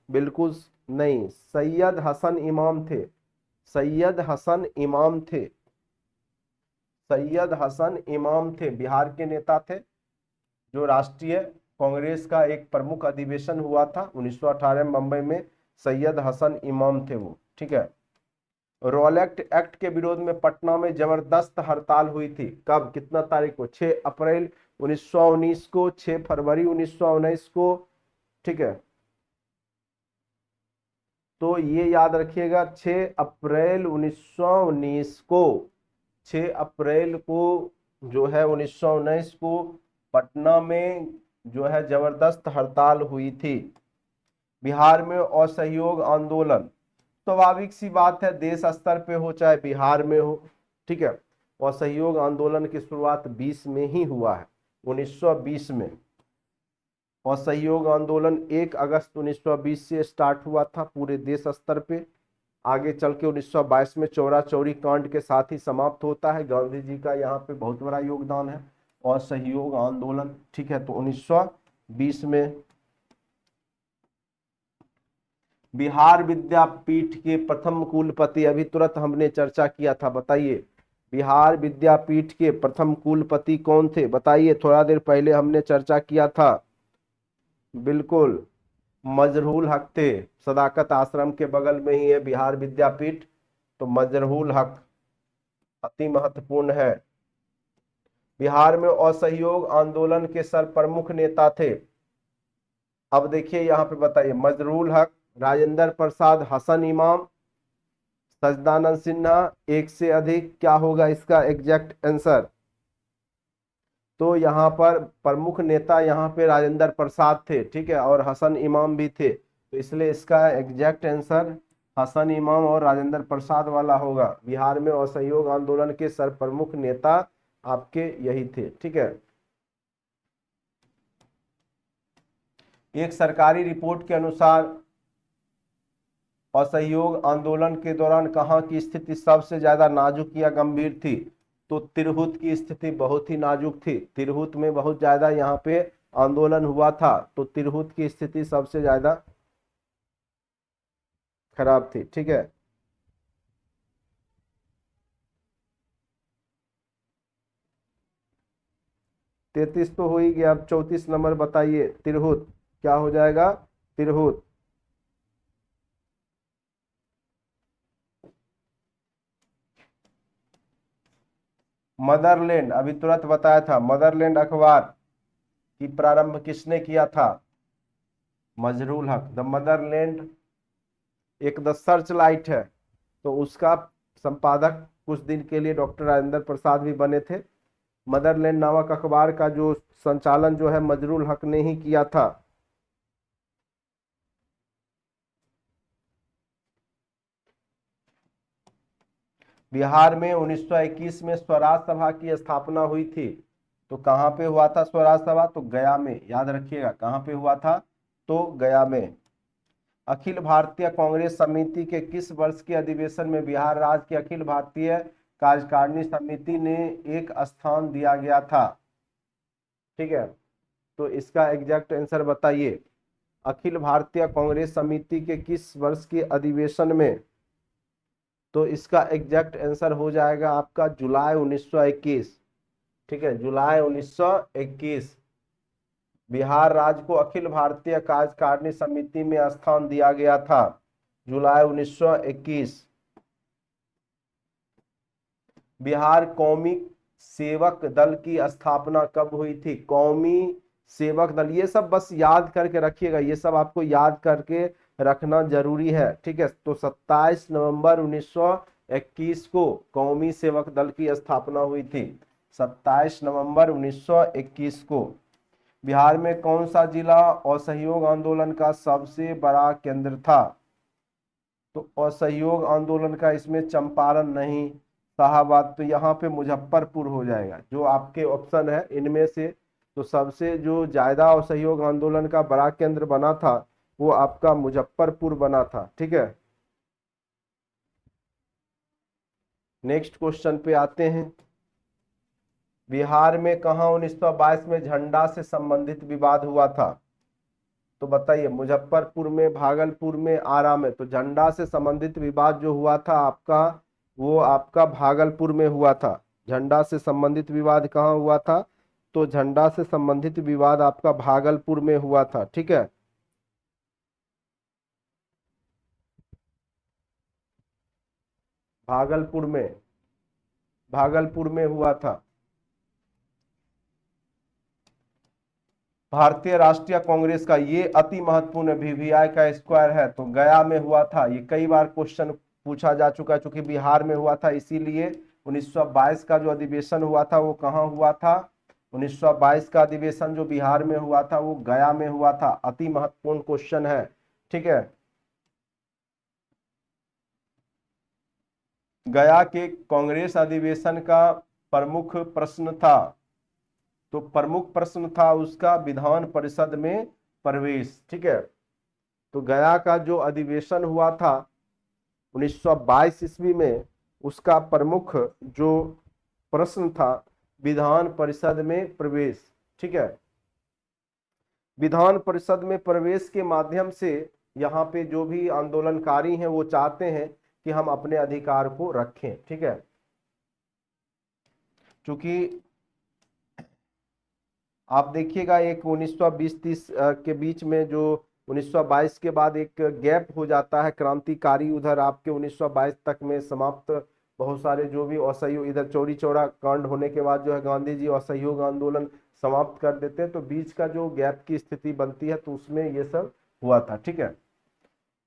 बिल्कुल नहीं, सैयद हसन इमाम थे। सैयद हसन इमाम थे। सैयद हसन इमाम थे, बिहार के नेता थे। जो राष्ट्रीय कांग्रेस का एक प्रमुख अधिवेशन हुआ था 1918 में बंबई में, सैयद हसन इमाम थे वो, ठीक है। रॉलेट एक्ट के विरोध में पटना में जबरदस्त हड़ताल हुई थी, कब, कितना तारीख को? 6 अप्रैल 1919 को, 6 फरवरी 1919 को, ठीक है। तो ये याद रखिएगा, 6 अप्रैल 1919 को, 6 अप्रैल को जो है 1919 को पटना में जो है जबरदस्त हड़ताल हुई थी। बिहार में असहयोग आंदोलन, स्वाभाविक सी बात है, देश स्तर पे हो चाहे बिहार में हो, ठीक है। असहयोग आंदोलन की शुरुआत 20 में ही हुआ है, 1920 में। असहयोग आंदोलन 1 अगस्त 1920 से स्टार्ट हुआ था पूरे देश स्तर पे। आगे चल के 1922 में चौरा चौरी कांड के साथ ही समाप्त होता है। गांधी जी का यहाँ पे बहुत बड़ा योगदान है असहयोग आंदोलन, ठीक है। तो 1920 में बिहार विद्यापीठ के प्रथम कुलपति, अभी तुरंत हमने चर्चा किया था, बताइए बिहार विद्यापीठ के प्रथम कुलपति कौन थे? बताइए, थोड़ा देर पहले हमने चर्चा किया था। बिल्कुल, मजरूल हक थे। सदाकत आश्रम के बगल में ही है बिहार विद्यापीठ, तो मजरूल हक अति महत्वपूर्ण है। बिहार में असहयोग आंदोलन के सर प्रमुख नेता थे। अब देखिए यहाँ पे बताइए, मजरूल हक, राजेंद्र प्रसाद, हसन इमाम, सजदानंद सिन्हा, एक से अधिक, क्या होगा इसका एग्जैक्ट आंसर? तो यहाँ पर प्रमुख नेता यहाँ पे राजेंद्र प्रसाद थे, ठीक है, और हसन इमाम भी थे, तो इसलिए इसका एग्जैक्ट आंसर हसन इमाम और राजेंद्र प्रसाद वाला होगा। बिहार में असहयोग आंदोलन के सरप्रमुख नेता आपके यही थे। ठीक है, एक सरकारी रिपोर्ट के अनुसार असहयोग आंदोलन के दौरान कहाँ की स्थिति सबसे ज्यादा नाजुक या गंभीर थी? तो तिरहुत की स्थिति बहुत ही नाजुक थी। तिरहुत में बहुत ज्यादा यहाँ पे आंदोलन हुआ था, तो तिरहुत की स्थिति सबसे ज्यादा खराब थी। ठीक है, 33 तो हो ही गया, अब 34 नंबर बताइए। तिरहुत क्या हो जाएगा? तिरहुत। मदरलैंड अभी तुरंत बताया था। मदरलैंड अखबार की प्रारंभ किसने किया था? मजरूल हक। द मदरलैंड एक द सर्च लाइट है, तो उसका संपादक कुछ दिन के लिए डॉक्टर राजेंद्र प्रसाद भी बने थे। मदरलैंड नामक अखबार का जो संचालन जो है मजरूल हक ने ही किया था। बिहार में 1921 में स्वराज सभा की स्थापना हुई थी, तो कहाँ पे हुआ था स्वराज सभा? तो गया में। याद रखिएगा कहाँ पे हुआ था, तो गया में। अखिल भारतीय कांग्रेस समिति के किस वर्ष के अधिवेशन में बिहार राज्य की अखिल भारतीय कार्यकारिणी समिति ने एक स्थान दिया गया था? ठीक है, तो इसका एग्जैक्ट आंसर बताइए। अखिल भारतीय कांग्रेस समिति के किस वर्ष के अधिवेशन में? तो इसका एग्जैक्ट आंसर हो जाएगा आपका जुलाई 1921। ठीक है, जुलाई 1921 बिहार राज्य को अखिल भारतीय कार्यकारिणी समिति में स्थान दिया गया था, जुलाई 1921। बिहार कौमी सेवक दल की स्थापना कब हुई थी? कौमी सेवक दल, ये सब बस याद करके रखिएगा, ये सब आपको याद करके रखना जरूरी है। ठीक है, तो 27 नवंबर 1921 को कौमी सेवक दल की स्थापना हुई थी, 27 नवंबर 1921 को। बिहार में कौन सा जिला असहयोग आंदोलन का सबसे बड़ा केंद्र था? तो असहयोग आंदोलन का इसमें चंपारण नहीं, शाहाबाद, तो यहाँ पे मुजफ्फरपुर हो जाएगा। जो आपके ऑप्शन है इनमें से तो सबसे जो ज्यादा असहयोग आंदोलन का बड़ा केंद्र बना था वो आपका मुजफ्फरपुर बना था। ठीक है, नेक्स्ट क्वेश्चन पे आते हैं। बिहार में कहा 1922 में झंडा से संबंधित विवाद हुआ था? तो बताइए, मुजफ्फरपुर में, भागलपुर में, आरा में। तो झंडा से संबंधित विवाद जो हुआ था आपका, वो आपका भागलपुर में हुआ था। झंडा से संबंधित विवाद कहाँ हुआ था? तो झंडा से संबंधित विवाद आपका भागलपुर में हुआ था। ठीक है, भागलपुर में, भागलपुर में हुआ था। भारतीय राष्ट्रीय कांग्रेस का ये अति महत्वपूर्ण वीवीआई का स्क्वायर है, तो गया में हुआ था। ये कई बार क्वेश्चन पूछा जा चुका है, चूंकि बिहार में हुआ था इसीलिए 1922 का जो अधिवेशन हुआ था वो कहाँ हुआ था? 1922 का अधिवेशन जो बिहार में हुआ था वो गया में हुआ था। अति महत्वपूर्ण क्वेश्चन है। ठीक है, गया के कांग्रेस अधिवेशन का प्रमुख प्रश्न था, तो प्रमुख प्रश्न था उसका विधान परिषद में प्रवेश। ठीक है, तो गया का जो अधिवेशन हुआ था 1922 ईस्वी में, उसका प्रमुख जो प्रश्न था विधान परिषद में प्रवेश। ठीक है, विधान परिषद में प्रवेश के माध्यम से यहाँ पे जो भी आंदोलनकारी हैं वो चाहते हैं कि हम अपने अधिकार को रखें। ठीक है, क्योंकि आप देखिएगा एक 1920-30 के बीच में जो 1922 के बाद एक गैप हो जाता है क्रांतिकारी, उधर आपके 1922 तक में समाप्त बहुत सारे जो भी असहयोग, इधर चौरी चौरा कांड होने के बाद जो है गांधी जी असहयोग आंदोलन समाप्त कर देते हैं, तो बीच का जो गैप की स्थिति बनती है तो उसमें ये सब हुआ था। ठीक है,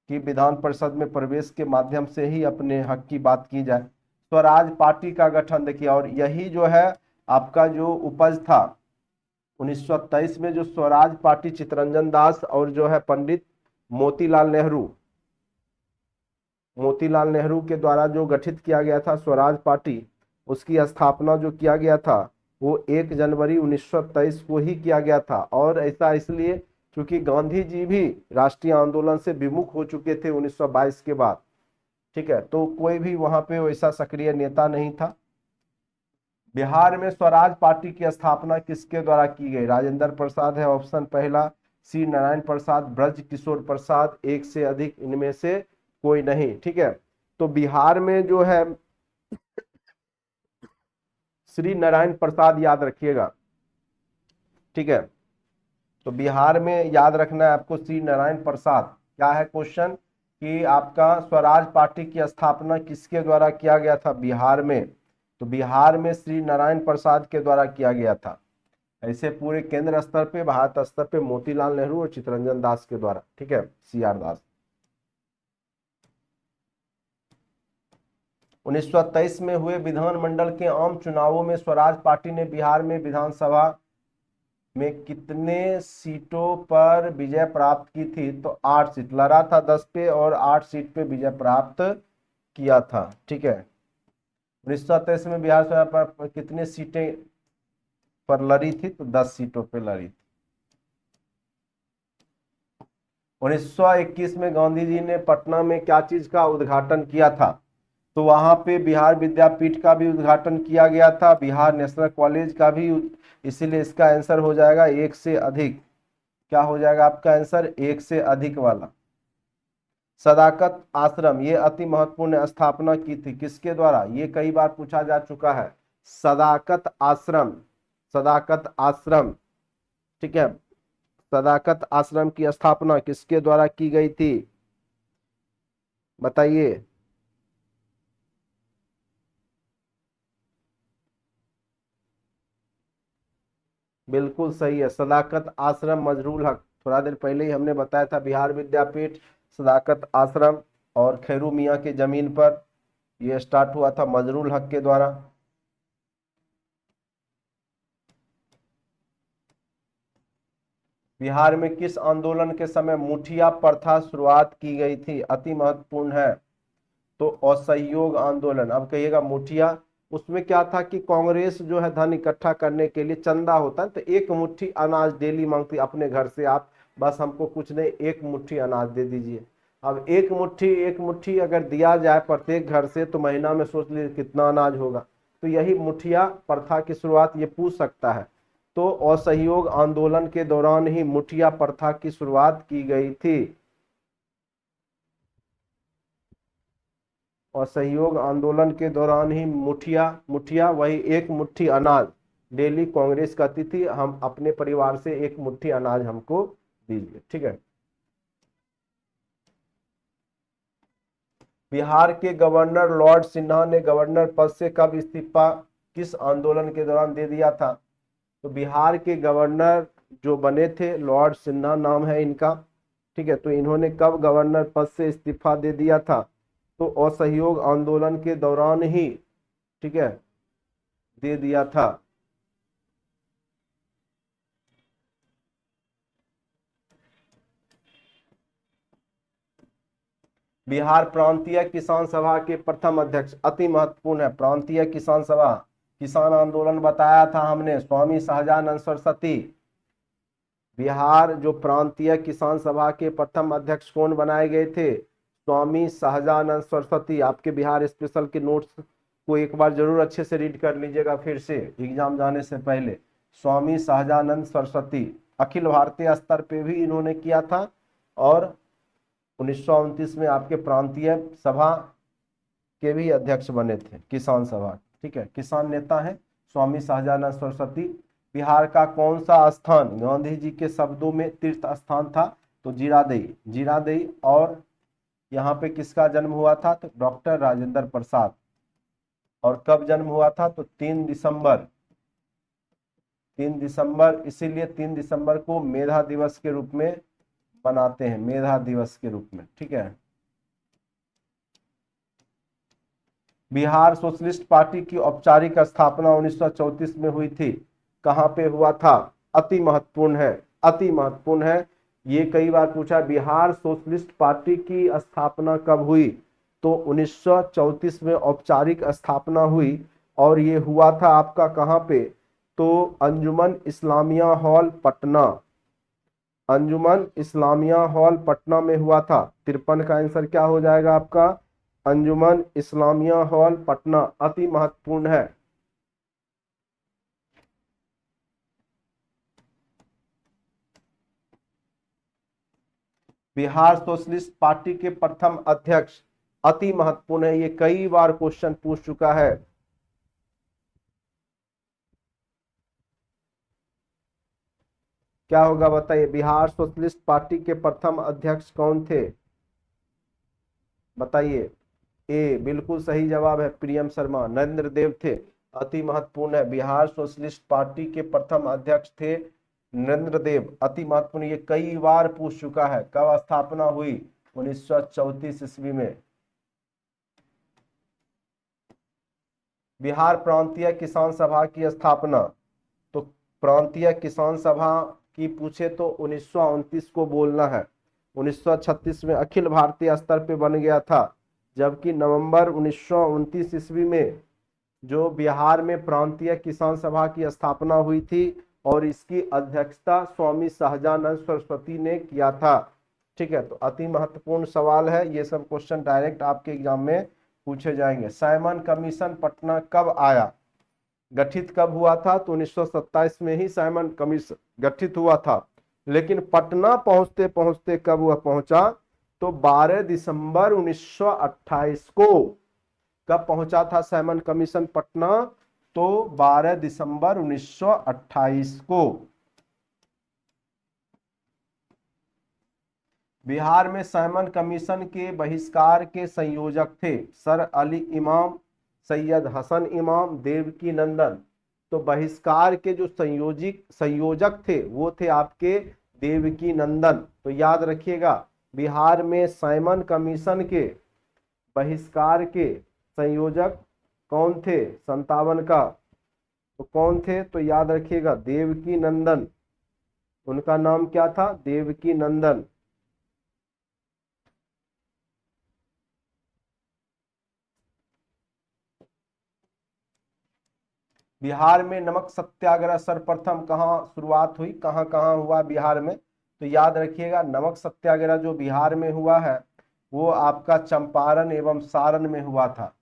कि विधान परिषद में प्रवेश के माध्यम से ही अपने हक की बात की जाए। स्वराज पार्टी का गठन देखिए, और यही जो है आपका जो उपज था 1923 में, जो स्वराज पार्टी चित्तरंजन दास और जो है पंडित मोतीलाल नेहरू, मोतीलाल नेहरू के द्वारा जो गठित किया गया था स्वराज पार्टी, उसकी स्थापना जो किया गया था वो 1 जनवरी 1923 को ही किया गया था। और ऐसा इसलिए क्योंकि गांधी जी भी राष्ट्रीय आंदोलन से विमुख हो चुके थे 1922 के बाद। ठीक है, तो कोई भी वहां पे वैसा सक्रिय नेता नहीं था। बिहार में स्वराज पार्टी की स्थापना किसके द्वारा की गई? राजेंद्र प्रसाद है ऑप्शन पहला, सी नारायण प्रसाद, ब्रज किशोर प्रसाद, एक से अधिक, इनमें से कोई नहीं। ठीक है, तो बिहार में जो है श्री नारायण प्रसाद याद रखिएगा। ठीक है, तो बिहार में याद रखना है आपको श्री नारायण प्रसाद। क्या है क्वेश्चन कि आपका स्वराज पार्टी की स्थापना किसके द्वारा किया गया था बिहार में? तो बिहार में श्री नारायण प्रसाद के द्वारा किया गया था। ऐसे पूरे केंद्र स्तर पे, भारत स्तर पे मोतीलाल नेहरू और चित्तरंजन दास के द्वारा। ठीक है, CR दास। 1923 में हुए विधानमंडल के आम चुनावों में स्वराज पार्टी ने बिहार में विधानसभा में कितने सीटों पर विजय प्राप्त की थी? तो 8 सीट लड़ा था 10 पे और 8 सीट पे विजय प्राप्त किया था। ठीक है, 1923 में बिहार सभा पर कितने सीटें पर लड़ी थी? तो 10 सीटों पे लड़ी थी। 1921 में गांधी जी ने पटना में क्या चीज का उद्घाटन किया था? तो वहां पे बिहार विद्यापीठ का भी उद्घाटन किया गया था, बिहार नेशनल कॉलेज का भी। इसीलिए इसका आंसर हो जाएगा एक से अधिक। क्या हो जाएगा आपका आंसर? एक से अधिक वाला। सदाकत आश्रम, ये अति महत्वपूर्ण, स्थापना की थी किसके द्वारा? ये कई बार पूछा जा चुका है। सदाकत आश्रम, सदाकत आश्रम। ठीक है, सदाकत आश्रम की स्थापना किसके द्वारा की गई थी? बताइए। बिल्कुल सही है, सदाकत आश्रम मजरूल हक। थोड़ा देर पहले ही हमने बताया था, बिहार विद्यापीठ, सदाकत आश्रम और खैरू मियाँ की जमीन पर यह स्टार्ट हुआ था मजरूल हक के द्वारा। बिहार में किस आंदोलन के समय मुठिया प्रथा शुरुआत की गई थी? अति महत्वपूर्ण है। तो असहयोग आंदोलन। अब कहिएगा मुठिया, उसमें क्या था कि कांग्रेस जो है धन इकट्ठा करने के लिए चंदा होता है, तो एक मुट्ठी अनाज डेली मांगती अपने घर से, आप बस हमको कुछ नहीं, एक मुट्ठी अनाज दे दीजिए। अब एक मुट्ठी अगर दिया जाए प्रत्येक घर से, तो महीना में सोच लीजिए कितना अनाज होगा। तो यही मुठिया प्रथा की शुरुआत ये पूछ सकता है। तो असहयोग आंदोलन के दौरान ही मुठिया प्रथा की शुरुआत की गई थी। असहयोग आंदोलन के दौरान ही मुठिया, मुठिया वही एक मुट्ठी अनाज डेली कांग्रेस कहती थी, हम अपने परिवार से एक मुट्ठी अनाज हमको दीजिए। ठीक है, बिहार के गवर्नर लॉर्ड सिन्हा ने गवर्नर पद से कब इस्तीफा किस आंदोलन के दौरान दे दिया था? तो बिहार के गवर्नर जो बने थे लॉर्ड सिन्हा नाम है इनका। ठीक है, तो इन्होंने कब गवर्नर पद से इस्तीफा दे दिया था? तो असहयोग आंदोलन के दौरान ही, ठीक है, दे दिया था। बिहार प्रांतीय किसान सभा के प्रथम अध्यक्ष, अति महत्वपूर्ण है, प्रांतीय किसान सभा, किसान आंदोलन बताया था हमने, स्वामी शाहजानंद सरस्वती। बिहार जो प्रांतीय किसान सभा के प्रथम अध्यक्ष कौन बनाए गए थे? स्वामी शाहजानंद सरस्वती। आपके बिहार स्पेशल के नोट्स को एक बार जरूर अच्छे से रीड कर लीजिएगा फिर से एग्जाम जाने से पहले। स्वामी शाहजानंद सरस्वती अखिल भारतीय स्तर पे भी इन्होंने किया था, और 1929 में आपके प्रांतीय सभा के भी अध्यक्ष बने थे, किसान सभा। ठीक है, किसान नेता है स्वामी शाहजानंद सरस्वती। बिहार का कौन सा स्थान गांधी जी के शब्दों में तीर्थ स्थान था? तो जीरादेई, जीरादेई। और यहाँ पे किसका जन्म हुआ था? तो डॉक्टर राजेंद्र प्रसाद। और कब जन्म हुआ था? तो 3 दिसंबर, 3 दिसंबर। इसीलिए 3 दिसंबर को मेधा दिवस के रूप में मनाते हैं, मेधा दिवस के रूप में। ठीक है, बिहार सोशलिस्ट पार्टी की औपचारिक स्थापना 1934 में हुई थी। कहां पे हुआ था? अति महत्वपूर्ण है, अति महत्वपूर्ण है। ये कई बार पूछा, बिहार सोशलिस्ट पार्टी की स्थापना कब हुई? तो 1934 में औपचारिक स्थापना हुई और ये हुआ था आपका कहाँ पे, तो अंजुमन इस्लामिया हॉल पटना, अंजुमन इस्लामिया हॉल पटना में हुआ था। 53 का आंसर क्या हो जाएगा आपका, अंजुमन इस्लामिया हॉल पटना, अति महत्वपूर्ण है। बिहार सोशलिस्ट पार्टी के प्रथम अध्यक्ष, अति महत्वपूर्ण है, ये कई बार क्वेश्चन पूछ चुका है। क्या होगा बताइए, बिहार सोशलिस्ट पार्टी के प्रथम अध्यक्ष कौन थे, बताइए। ए बिल्कुल सही जवाब है, प्रियम शर्मा, नरेंद्र देव थे, अति महत्वपूर्ण है। बिहार सोशलिस्ट पार्टी के प्रथम अध्यक्ष थे नरेंद्र देव, अति महत्वपूर्ण, ये कई बार पूछ चुका है। कब स्थापना हुई, 1934 ईस्वी में। बिहार प्रांतीय किसान सभा की स्थापना, तो प्रांतीय किसान सभा की पूछे तो 1929 को बोलना है। 1936 में अखिल भारतीय स्तर पे बन गया था, जबकि नवंबर 1929 ईस्वी में जो बिहार में प्रांतीय किसान सभा की स्थापना हुई थी और इसकी अध्यक्षता स्वामी सहजानंद सरस्वती ने किया था। ठीक है, तो अति महत्वपूर्ण सवाल है, ये सब क्वेश्चन डायरेक्ट आपके एग्जाम में पूछे जाएंगे। साइमन कमीशन पटना कब आया, गठित कब हुआ था, तो 1927 में ही साइमन कमीशन गठित हुआ था, लेकिन पटना पहुंचते पहुंचते कब वह पहुंचा, तो 12 दिसंबर 1928 को। कब पहुंचा था साइमन कमीशन पटना, तो 12 दिसंबर 1928 को। बिहार में साइमन कमीशन के बहिष्कार के संयोजक थे सर अली इमाम, सैयद हसन इमाम, देवकी नंदन। तो बहिष्कार के जो संयोजक थे वो थे आपके देवकी नंदन। तो याद रखिएगा, बिहार में साइमन कमीशन के बहिष्कार के संयोजक कौन थे 57 का, तो कौन थे, तो याद रखिएगा देवकी नंदन, उनका नाम क्या था, देवकी नंदन। बिहार में नमक सत्याग्रह सर्वप्रथम कहाँ शुरुआत हुई, कहाँ कहाँ हुआ बिहार में, तो याद रखिएगा नमक सत्याग्रह जो बिहार में हुआ है वो आपका चंपारण एवं सारण में हुआ था।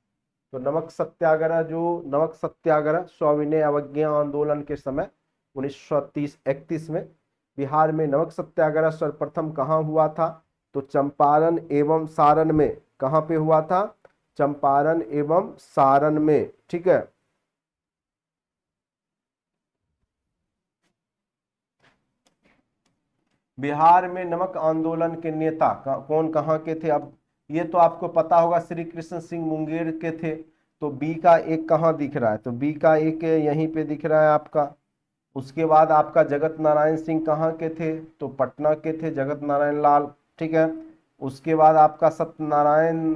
तो नमक सत्याग्रह सविनय अवज्ञा आंदोलन के समय 1930-31 में बिहार में नमक सत्याग्रह सर्वप्रथम कहाँ हुआ था, तो चंपारण एवं सारण में। कहाँ पे हुआ था, चंपारण एवं सारण में। ठीक है, बिहार में नमक आंदोलन के नेता कौन कहाँ के थे, अब ये तो आपको पता होगा, श्री कृष्ण सिंह मुंगेर के थे। तो बी का एक कहाँ दिख रहा है, तो बी का एक यहीं पे दिख रहा है आपका। उसके बाद आपका जगत नारायण सिंह कहाँ के थे, तो पटना के थे जगत नारायण लाल। ठीक है, उसके बाद आपका सत्यनारायण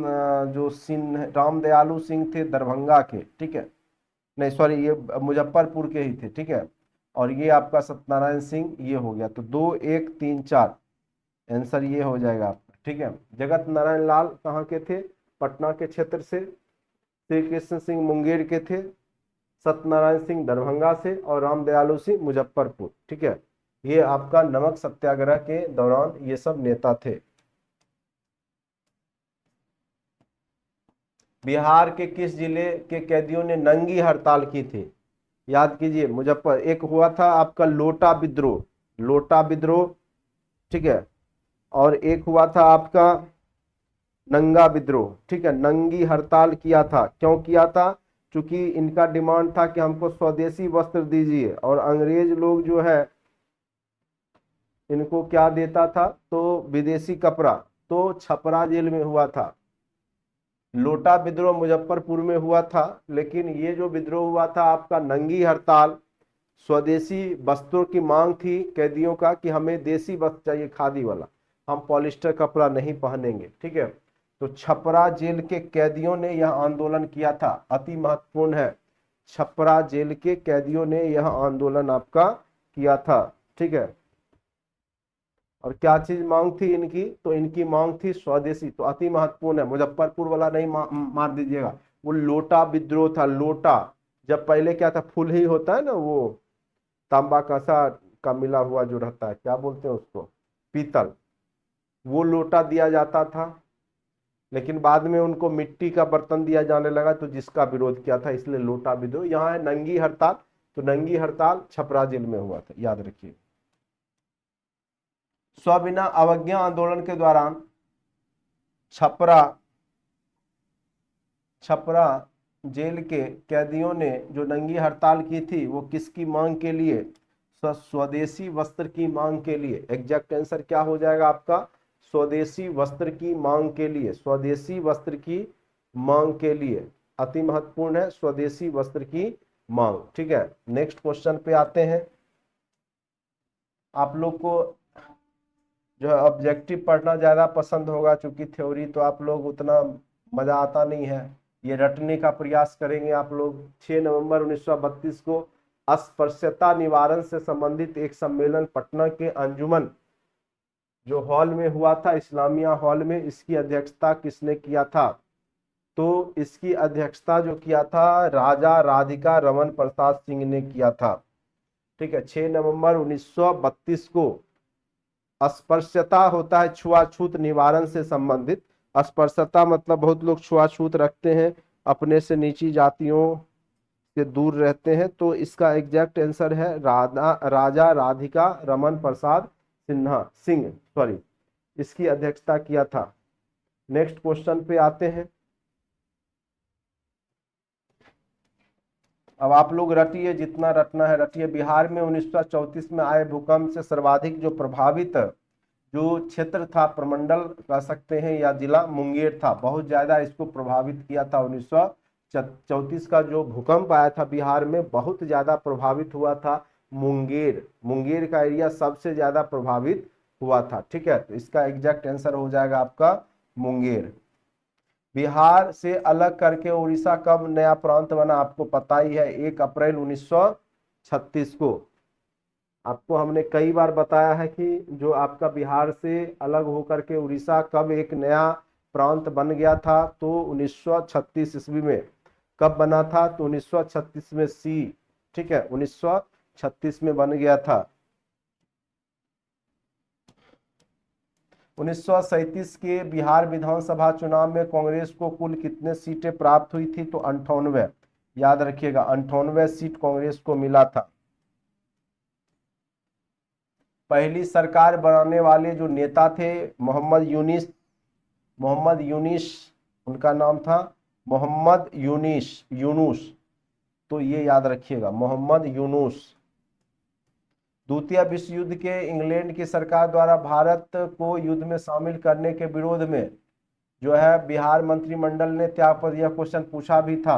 जो सिंह राम दयालु सिंह थे दरभंगा के। ठीक है, नहीं सॉरी, ये मुजफ्फरपुर के ही थे। ठीक है, और ये आपका सत्यनारायण सिंह, ये हो गया। तो 2 1 3 4 आंसर ये हो जाएगा आपका। ठीक है, जगत नारायण लाल कहाँ के थे, पटना के क्षेत्र से, श्री कृष्ण सिंह मुंगेर के थे, सत्यनारायण सिंह दरभंगा से, और राम दयालु सिंह मुजफ्फरपुर। ठीक है, ये आपका नमक सत्याग्रह के दौरान ये सब नेता थे। बिहार के किस जिले के कैदियों ने नंगी हड़ताल की थी, याद कीजिए। एक हुआ था आपका लोटा विद्रोह, लोटा विद्रोह। ठीक है, और एक हुआ था आपका नंगा विद्रोह। ठीक है, नंगी हड़ताल किया था, क्यों किया था, क्योंकि इनका डिमांड था कि हमको स्वदेशी वस्त्र दीजिए, और अंग्रेज लोग जो है इनको क्या देता था, तो विदेशी कपड़ा। तो छपरा जेल में हुआ था। लोटा विद्रोह मुजफ्फरपुर में हुआ था, लेकिन ये जो विद्रोह हुआ था आपका नंगी हड़ताल, स्वदेशी वस्त्रों की मांग थी कैदियों का कि हमें देसी वस्त्र चाहिए, खादी वाला, हम पॉलिस्टर कपड़ा नहीं पहनेंगे। ठीक है, तो छपरा जेल के कैदियों ने यह आंदोलन किया था, अति महत्वपूर्ण है। छपरा जेल के कैदियों ने यह आंदोलन आपका किया था। ठीक है, और क्या चीज मांग थी इनकी, तो इनकी मांग थी स्वदेशी। तो अति महत्वपूर्ण है, मुजफ्फरपुर वाला नहीं मार दीजिएगा। वो लोटा विद्रोह था। लोटा, जब पहले क्या था, फुल ही होता है ना, वो तांबा कांसा का मिला हुआ जो रहता है, क्या बोलते हैं उसको, पीतल, वो लोटा दिया जाता था। लेकिन बाद में उनको मिट्टी का बर्तन दिया जाने लगा, तो जिसका विरोध किया था, इसलिए लोटा विद्रोह। यहाँ है नंगी हड़ताल, तो नंगी हड़ताल छपरा जेल में हुआ था, याद रखिए। सविना अवज्ञा आंदोलन के दौरान छपरा छपरा जेल के कैदियों ने जो नंगी हड़ताल की थी, वो किसकी मांग के लिए, स्वदेशी वस्त्र की मांग के लिए। एग्जैक्ट आंसर क्या हो जाएगा आपका, स्वदेशी वस्त्र की मांग के लिए, स्वदेशी वस्त्र की मांग के लिए। अति महत्वपूर्ण है, स्वदेशी वस्त्र की मांग। ठीक है, नेक्स्ट क्वेश्चन पे आते हैं। आप लोग को जो है ऑब्जेक्टिव पढ़ना ज्यादा पसंद होगा, चूंकि थ्योरी तो आप लोग उतना मजा आता नहीं है। ये रटने का प्रयास करेंगे आप लोग। 6 नवंबर 1932 को अस्पृश्यता निवारण से संबंधित एक सम्मेलन पटना के अंजुमन जो हॉल में हुआ था, इस्लामिया हॉल में, इसकी अध्यक्षता किसने किया था, तो इसकी अध्यक्षता जो किया था राजा राधिका रमन प्रसाद सिंह ने किया था। ठीक है, 6 नवंबर 1932 को। अस्पृश्यता होता है छुआछूत निवारण से संबंधित। अस्पृश्यता मतलब बहुत लोग छुआछूत रखते हैं, अपने से नीची जातियों से दूर रहते हैं। तो इसका एग्जैक्ट आंसर है राजा राधिका रमन प्रसाद सिंह सॉरी, इसकी अध्यक्षता किया था। नेक्स्ट क्वेश्चन पे आते हैं। अब आप लोग रटिए, जितना रटना है रटिए। बिहार में 1934 में आए भूकंप से सर्वाधिक जो प्रभावित जो क्षेत्र था, प्रमंडल कह सकते हैं या जिला, मुंगेर था। बहुत ज्यादा इसको प्रभावित किया था। 1934 का जो भूकंप आया था बिहार में, बहुत ज्यादा प्रभावित हुआ था मुंगेर का एरिया सबसे ज्यादा प्रभावित हुआ था। ठीक है, तो इसका एग्जैक्ट आंसर हो जाएगा आपका मुंगेर। बिहार से अलग करके उड़ीसा कब नया प्रांत बना, आपको पता ही है, 1 अप्रैल 1936 को। आपको हमने कई बार बताया है कि जो आपका बिहार से अलग होकर के उड़ीसा कब एक नया प्रांत बन गया था, तो 1936 ईस्वी में। कब बना था, तो 1936 में सी। ठीक है, 1936 में बन गया था। 1937 के बिहार विधानसभा चुनाव में कांग्रेस को कुल कितने सीटें प्राप्त हुई थी, तो 98। याद रखिएगा, 98 सीट कांग्रेस को मिला था। पहली सरकार बनाने वाले जो नेता थे मोहम्मद यूनिस, उनका नाम था मोहम्मद यूनुस। तो ये याद रखिएगा, मोहम्मद यूनुस। द्वितीय विश्व युद्ध के इंग्लैंड की सरकार द्वारा भारत को युद्ध में शामिल करने के विरोध में जो है बिहार मंत्रिमंडल ने त्यागपत्र, यह क्वेश्चन पूछा भी था।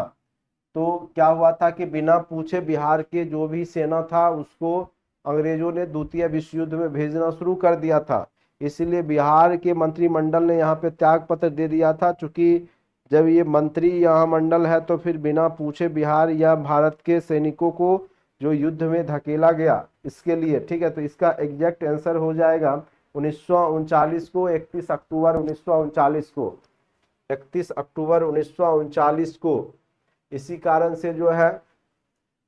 तो क्या हुआ था कि बिना पूछे बिहार के जो भी सेना था उसको अंग्रेजों ने द्वितीय विश्व युद्ध में भेजना शुरू कर दिया था। इसलिए बिहार के मंत्रिमंडल ने यहाँ पे त्याग पत्र दे दिया था। चूंकि जब ये मंत्री यहाँ मंडल है, तो फिर बिना पूछे बिहार या भारत के सैनिकों को जो युद्ध में धकेला गया, इसके लिए। ठीक है, तो इसका एग्जैक्ट आंसर हो जाएगा 1939 को, 31 अक्टूबर 1939 को, 31 अक्टूबर 1939 को। इसी कारण से जो है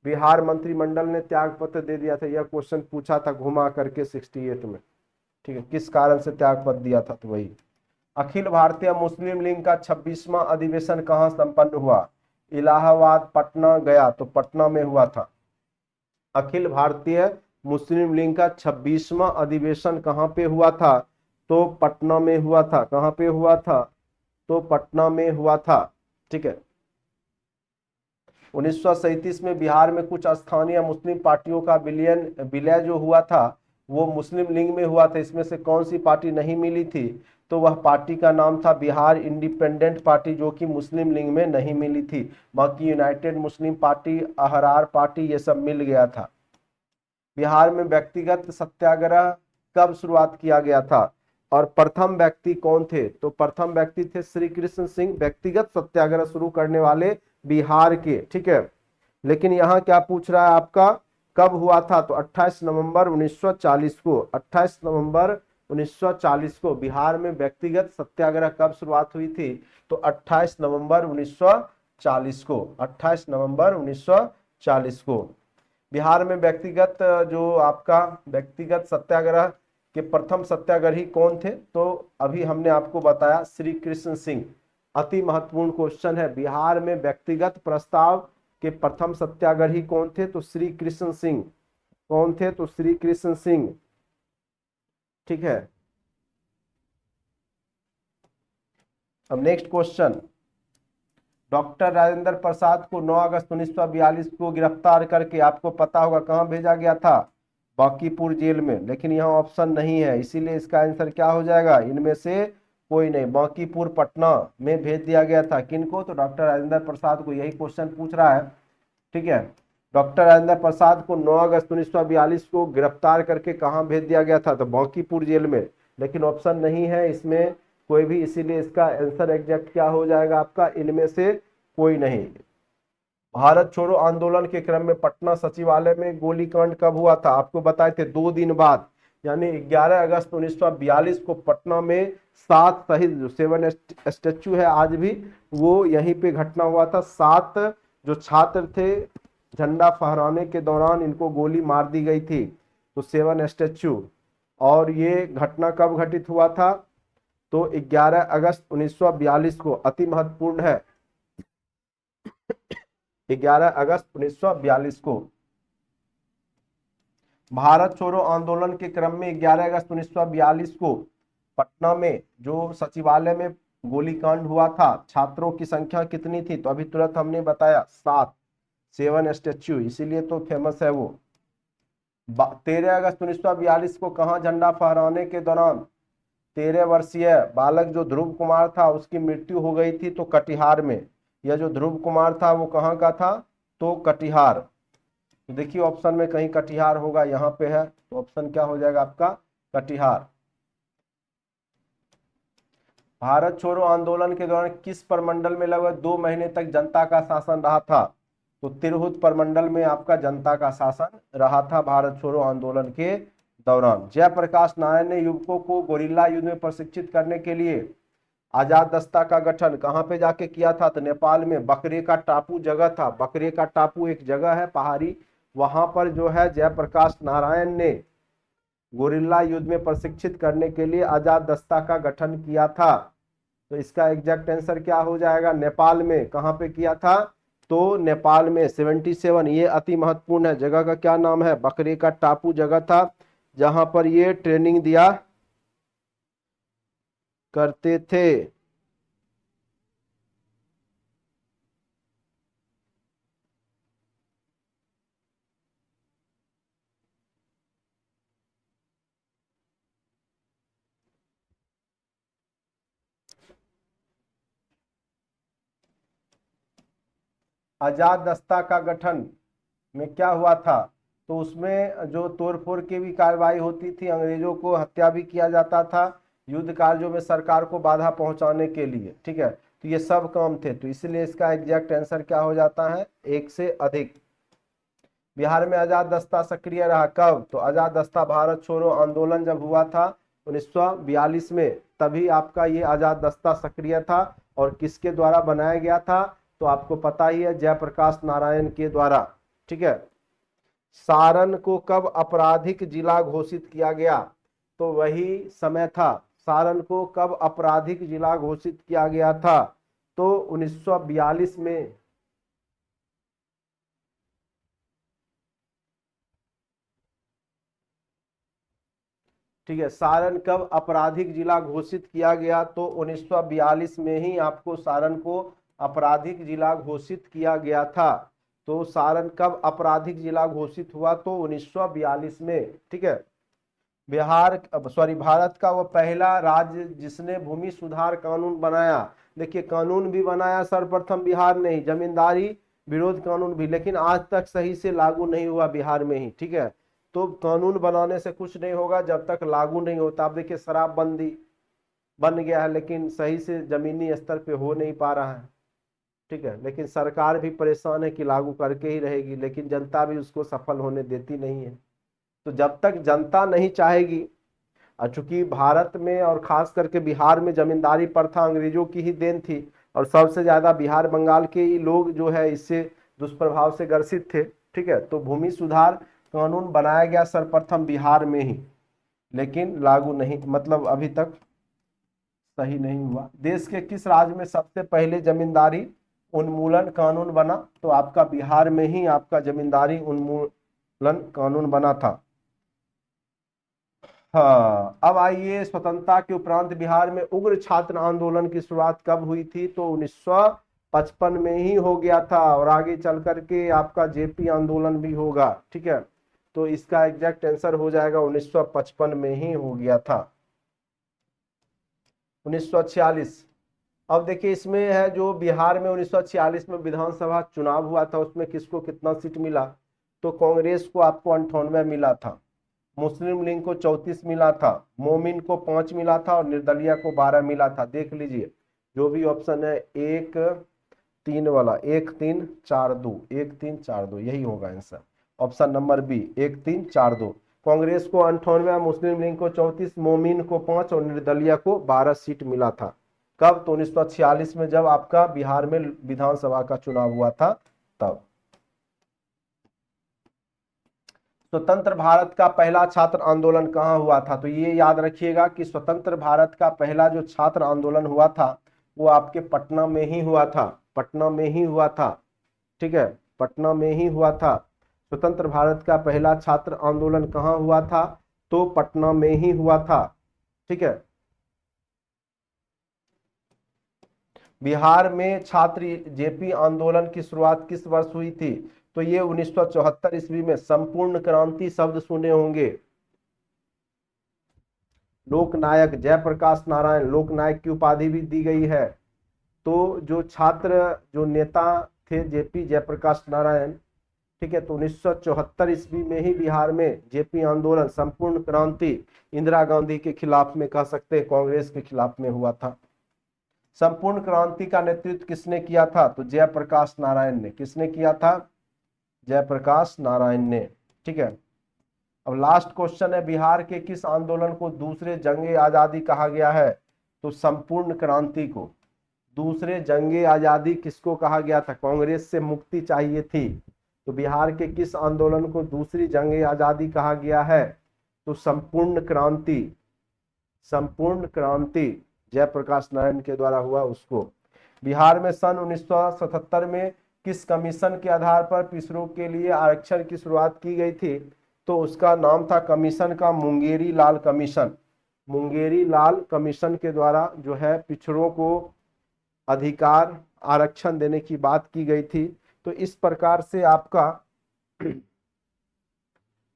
बिहार मंत्रिमंडल ने त्याग पत्र दे दिया था। यह क्वेश्चन पूछा था घुमा करके 68 में। ठीक है, किस कारण से त्याग पत्र दिया था, तो वही। अखिल भारतीय मुस्लिम लीग का 26वां अधिवेशन कहाँ संपन्न हुआ, इलाहाबाद, पटना, गया, तो पटना में हुआ था। अखिल भारतीय मुस्लिम लीग का 26वां अधिवेशन कहाँ पे हुआ था, तो पटना में हुआ था। कहाँ पे हुआ था, तो पटना में हुआ था। ठीक है, 1937 में बिहार में कुछ स्थानीय मुस्लिम पार्टियों का विलय जो हुआ था, वो मुस्लिम लीग में हुआ था। इसमें से कौन सी पार्टी नहीं मिली थी, तो वह पार्टी का नाम था बिहार इंडिपेंडेंट पार्टी, जो कि मुस्लिम लीग में नहीं मिली थी। बाकी United Muslim party, Ahrar party, ये सब मिल गया था। बिहार में व्यक्तिगत सत्याग्रह कब शुरुआत किया गया था, और प्रथम व्यक्ति कौन थे, तो प्रथम व्यक्ति थे श्री कृष्ण सिंह, व्यक्तिगत सत्याग्रह शुरू करने वाले बिहार के। ठीक है, लेकिन यहाँ क्या पूछ रहा है आपका, कब हुआ था, तो 28 नवंबर 1940 को। 28 नवंबर 1940 को। बिहार में व्यक्तिगत सत्याग्रह कब शुरुआत हुई थी? तो 28 नवंबर 1940 को, 28 नवंबर 1940 को। बिहार में व्यक्तिगत जो आपका व्यक्तिगत सत्याग्रह के प्रथम सत्याग्रही कौन थे? तो अभी हमने आपको बताया श्री कृष्ण सिंह। अति महत्वपूर्ण क्वेश्चन है, बिहार में व्यक्तिगत प्रस्ताव के प्रथम सत्याग्रही कौन थे? तो श्री कृष्ण सिंह। कौन थे? तो श्री कृष्ण सिंह। ठीक है, अब next question. Doctor Rajendra Prasad को 9 अगस्त 1942 को गिरफ्तार करके आपको पता होगा कहां भेजा गया था? बांकीपुर जेल में। लेकिन यहाँ ऑप्शन नहीं है, इसीलिए इसका आंसर क्या हो जाएगा? इनमें से कोई नहीं, बांकीपुर पटना में भेज दिया गया था। किनको? तो डॉक्टर राजेंद्र प्रसाद को। यही क्वेश्चन पूछ रहा है। ठीक है, डॉक्टर राजेंद्र प्रसाद को 9 अगस्त 1942 को गिरफ्तार करके कहां भेज दिया गया था? तो बांकीपुर जेल में। लेकिन ऑप्शन नहीं है इसमें कोई भी, इसीलिए इसका आंसर एग्जैक्ट क्या हो जाएगा आपका? इनमें से कोई नहीं। भारत छोड़ो आंदोलन के क्रम में पटना सचिवालय में गोलीकांड कब हुआ था? आपको बताए थे 2 दिन बाद, यानी 11 अगस्त 1942 को पटना में 7 शहीद, जो 7 स्टैचू है आज भी, वो यहीं पे घटना हुआ था। 7 जो छात्र थे, झंडा फहराने के दौरान इनको गोली मार दी गई थी, तो 7 स्टैचू। और ये घटना कब घटित हुआ था? तो 11 अगस्त 1942 को। अति महत्वपूर्ण है, 11 अगस्त 1942 को। भारत छोड़ो आंदोलन के क्रम में 11 अगस्त 1942 को पटना में जो सचिवालय में गोलीकांड हुआ था, छात्रों की संख्या कितनी थी? तो अभी तुरंत हमने बताया 7 स्टैच्यू, इसीलिए तो फेमस है वो। 13 अगस्त 1942 को कहां झंडा फहराने के दौरान 13 वर्षीय बालक जो ध्रुव कुमार था उसकी मृत्यु हो गई थी? तो कटिहार में। यह जो ध्रुव कुमार था वो कहाँ का था? तो कटिहार। तो देखिए ऑप्शन में कहीं कटिहार होगा, यहाँ पे है, तो ऑप्शन क्या हो जाएगा आपका? कटिहार। भारत छोड़ो आंदोलन के दौरान किस प्रमंडल में लगभग 2 महीने तक जनता का शासन रहा था? तो तिरहुत प्रमंडल में आपका जनता का शासन रहा था भारत छोड़ो आंदोलन के दौरान। जयप्रकाश नारायण ने युवकों को गोरिल्ला युद्ध में प्रशिक्षित करने के लिए आजाद दस्ता का गठन कहां पे जाके किया था? तो नेपाल में। बकरे का टापू जगह था, बकरे का टापू एक जगह है पहाड़ी, वहां पर जो है जयप्रकाश नारायण ने गोरिल्ला युद्ध में प्रशिक्षित करने के लिए आजाद दस्ता का गठन किया था। तो इसका एग्जैक्ट आंसर क्या हो जाएगा? नेपाल में। कहां पे किया था? तो नेपाल में 77। ये अति महत्वपूर्ण है, जगह का क्या नाम है? बकरे का टापू जगह था जहां पर ये ट्रेनिंग दिया करते थे। आजाद दस्ता का गठन में क्या हुआ था? तो उसमें जो तोड़फोड़ की भी कार्रवाई होती थी, अंग्रेजों को हत्या भी किया जाता था, युद्ध कार्यों में सरकार को बाधा पहुंचाने के लिए। ठीक है, तो ये सब काम थे, तो इसलिए इसका एग्जैक्ट आंसर क्या हो जाता है? 1 से अधिक। बिहार में आजाद दस्ता सक्रिय रहा कब? तो आजाद दस्ता भारत छोड़ो आंदोलन जब हुआ था 1942 में, तभी आपका ये आजाद दस्ता सक्रिय था। और किसके द्वारा बनाया गया था? तो आपको पता ही है, जयप्रकाश नारायण के द्वारा। ठीक है, सारण को कब आपराधिक जिला घोषित किया गया? तो वही समय था, सारण को कब आपराधिक जिला घोषित किया गया था? तो 1942 में। ठीक है, सारण कब आपराधिक जिला घोषित किया गया? तो 1942 में ही आपको सारण को आपराधिक जिला घोषित किया गया था। तो सारण कब आपराधिक जिला घोषित हुआ? तो 1942 में। ठीक है, भारत का वो पहला राज्य जिसने भूमि सुधार कानून बनाया। देखिए कानून भी बनाया सर्वप्रथम बिहार ने ही, जमींदारी विरोध कानून भी, लेकिन आज तक सही से लागू नहीं हुआ बिहार में ही। ठीक है, तो कानून बनाने से कुछ नहीं होगा जब तक लागू नहीं होता। आप देखिए शराबबंदी बन गया है, लेकिन सही से जमीनी स्तर पे हो नहीं पा रहा है। ठीक है, लेकिन सरकार भी परेशान है कि लागू करके ही रहेगी, लेकिन जनता भी उसको सफल होने देती नहीं है। तो जब तक जनता नहीं चाहेगी, और चूंकि भारत में और खास करके बिहार में जमींदारी प्रथा अंग्रेजों की ही देन थी, और सबसे ज्यादा बिहार बंगाल के ही लोग जो है इससे दुष्प्रभाव से ग्रसित थे। ठीक है, तो भूमि सुधार कानून बनाया गया सर्वप्रथम बिहार में ही, लेकिन लागू नहीं, मतलब अभी तक सही नहीं हुआ। देश के किस राज्य में सबसे पहले जमींदारी उन्मूलन कानून बना? तो आपका बिहार में ही आपका जमींदारी उन्मूलन कानून बना था। हाँ, अब आइए, स्वतंत्रता के उपरांत बिहार में उग्र छात्र आंदोलन की शुरुआत कब हुई थी? तो 1955 में ही हो गया था, और आगे चल करके आपका जेपी आंदोलन भी होगा। ठीक है, तो इसका एग्जैक्ट आंसर हो जाएगा 1955 में ही हो गया था। 1946। अब देखिए इसमें है जो बिहार में 1946 में विधानसभा चुनाव हुआ था, उसमें किसको कितना सीट मिला? तो कांग्रेस को आपको 98 मिला था, मुस्लिम लीग को 34 मिला था, मोमिन को 5 मिला था, और निर्दलीय को 12 मिला था। देख लीजिए जो भी ऑप्शन है, 1 3 वाला, 1 3 4 2, 1 3 4 2, यही होगा answer, option number B, 1 3 4 2। Congress को 98, मुस्लिम लीग को 34, मोमिन को 5 और निर्दलीय को 12 सीट मिला था। कब? तो 1946 में, जब आपका बिहार में विधानसभा का चुनाव हुआ था तब। स्वतंत्र भारत का पहला छात्र आंदोलन कहाँ हुआ था? तो ये याद रखिएगा कि स्वतंत्र भारत का पहला जो छात्र आंदोलन हुआ था वो आपके पटना में ही हुआ था, पटना में ही हुआ था। ठीक है, पटना में ही हुआ था। स्वतंत्र भारत का पहला छात्र आंदोलन कहाँ हुआ था? तो पटना में ही हुआ था। ठीक है, बिहार में छात्र जेपी आंदोलन की शुरुआत किस वर्ष हुई थी? तो ये 1974 ईस्वी में। संपूर्ण क्रांति शब्द सुने होंगे। लोकनायक जयप्रकाश नारायण, लोकनायक की उपाधि भी दी गई है। तो जो छात्र जो नेता थे जेपी जयप्रकाश नारायण, ठीक है, तो 1974 ईस्वी में ही बिहार में जेपी आंदोलन, संपूर्ण क्रांति, इंदिरा गांधी के खिलाफ में, कह सकते हैं कांग्रेस के खिलाफ में हुआ था। संपूर्ण क्रांति का नेतृत्व किसने किया था? तो जयप्रकाश नारायण ने। किसने किया था? जयप्रकाश नारायण ने। ठीक है, अब लास्ट क्वेश्चन है, बिहार के किस आंदोलन को दूसरे जंगे आजादी कहा गया है? तो संपूर्ण क्रांति को। दूसरे जंगे आजादी किसको कहा गया था? कांग्रेस से मुक्ति चाहिए थी, तो बिहार के किस आंदोलन को दूसरी जंगे आजादी कहा गया है? तो संपूर्ण क्रांति। संपूर्ण क्रांति जयप्रकाश नारायण के द्वारा हुआ उसको। बिहार में सन 1977 में किस कमीशन के आधार पर पिछड़ों के लिए आरक्षण की शुरुआत की गई थी? तो उसका नाम था कमीशन का मुंगेरी लाल कमीशन। मुंगेरी लाल कमीशन के द्वारा जो है पिछड़ों को अधिकार आरक्षण देने की बात की गई थी। तो इस प्रकार से आपका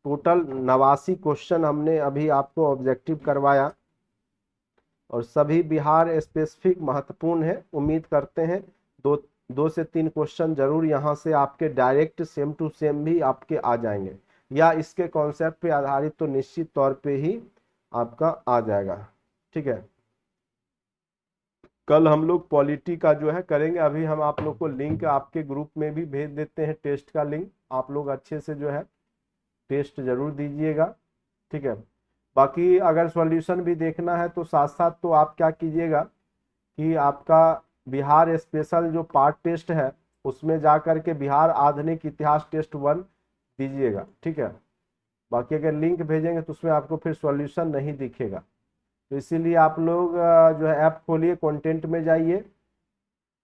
टोटल 89 क्वेश्चन हमने अभी आपको ऑब्जेक्टिव करवाया, और सभी बिहार स्पेसिफिक महत्वपूर्ण है। उम्मीद करते हैं 2 से 3 क्वेश्चन जरूर यहाँ से आपके डायरेक्ट सेम टू सेम भी आपके आ जाएंगे, या इसके कॉन्सेप्ट पे आधारित तो निश्चित तौर पे ही आपका आ जाएगा। ठीक है, कल हम लोग पॉलिटी का जो है करेंगे। अभी हम आप लोग को लिंक आपके ग्रुप में भी भेज देते हैं, टेस्ट का लिंक। आप लोग अच्छे से जो है टेस्ट जरूर दीजिएगा। ठीक है, बाकी अगर सॉल्यूशन भी देखना है तो साथ साथ तो आप क्या कीजिएगा कि आपका बिहार स्पेशल जो पार्ट टेस्ट है उसमें जा कर के बिहार आधुनिक इतिहास टेस्ट 1 दीजिएगा। ठीक है, बाकी अगर लिंक भेजेंगे तो उसमें आपको फिर सॉल्यूशन नहीं दिखेगा, तो इसीलिए आप लोग जो है ऐप खोलिए, कंटेंट में जाइए।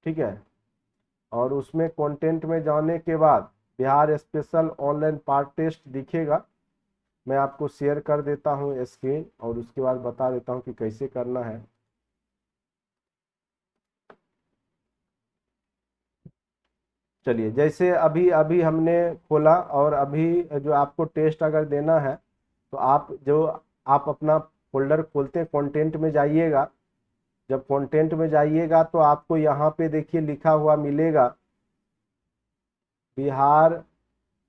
ठीक है, और उसमें कंटेंट में जाने के बाद Bihar special online part test दिखेगा। मैं आपको शेयर कर देता हूं स्क्रीन, और उसके बाद बता देता हूं कि कैसे करना है। चलिए, जैसे अभी अभी हमने खोला, और अभी जो आपको टेस्ट अगर देना है तो आप अपना फोल्डर खोलते हैं, कंटेंट में जाइएगा। जब कंटेंट में जाइएगा तो आपको यहाँ पे देखिए लिखा हुआ मिलेगा Bihar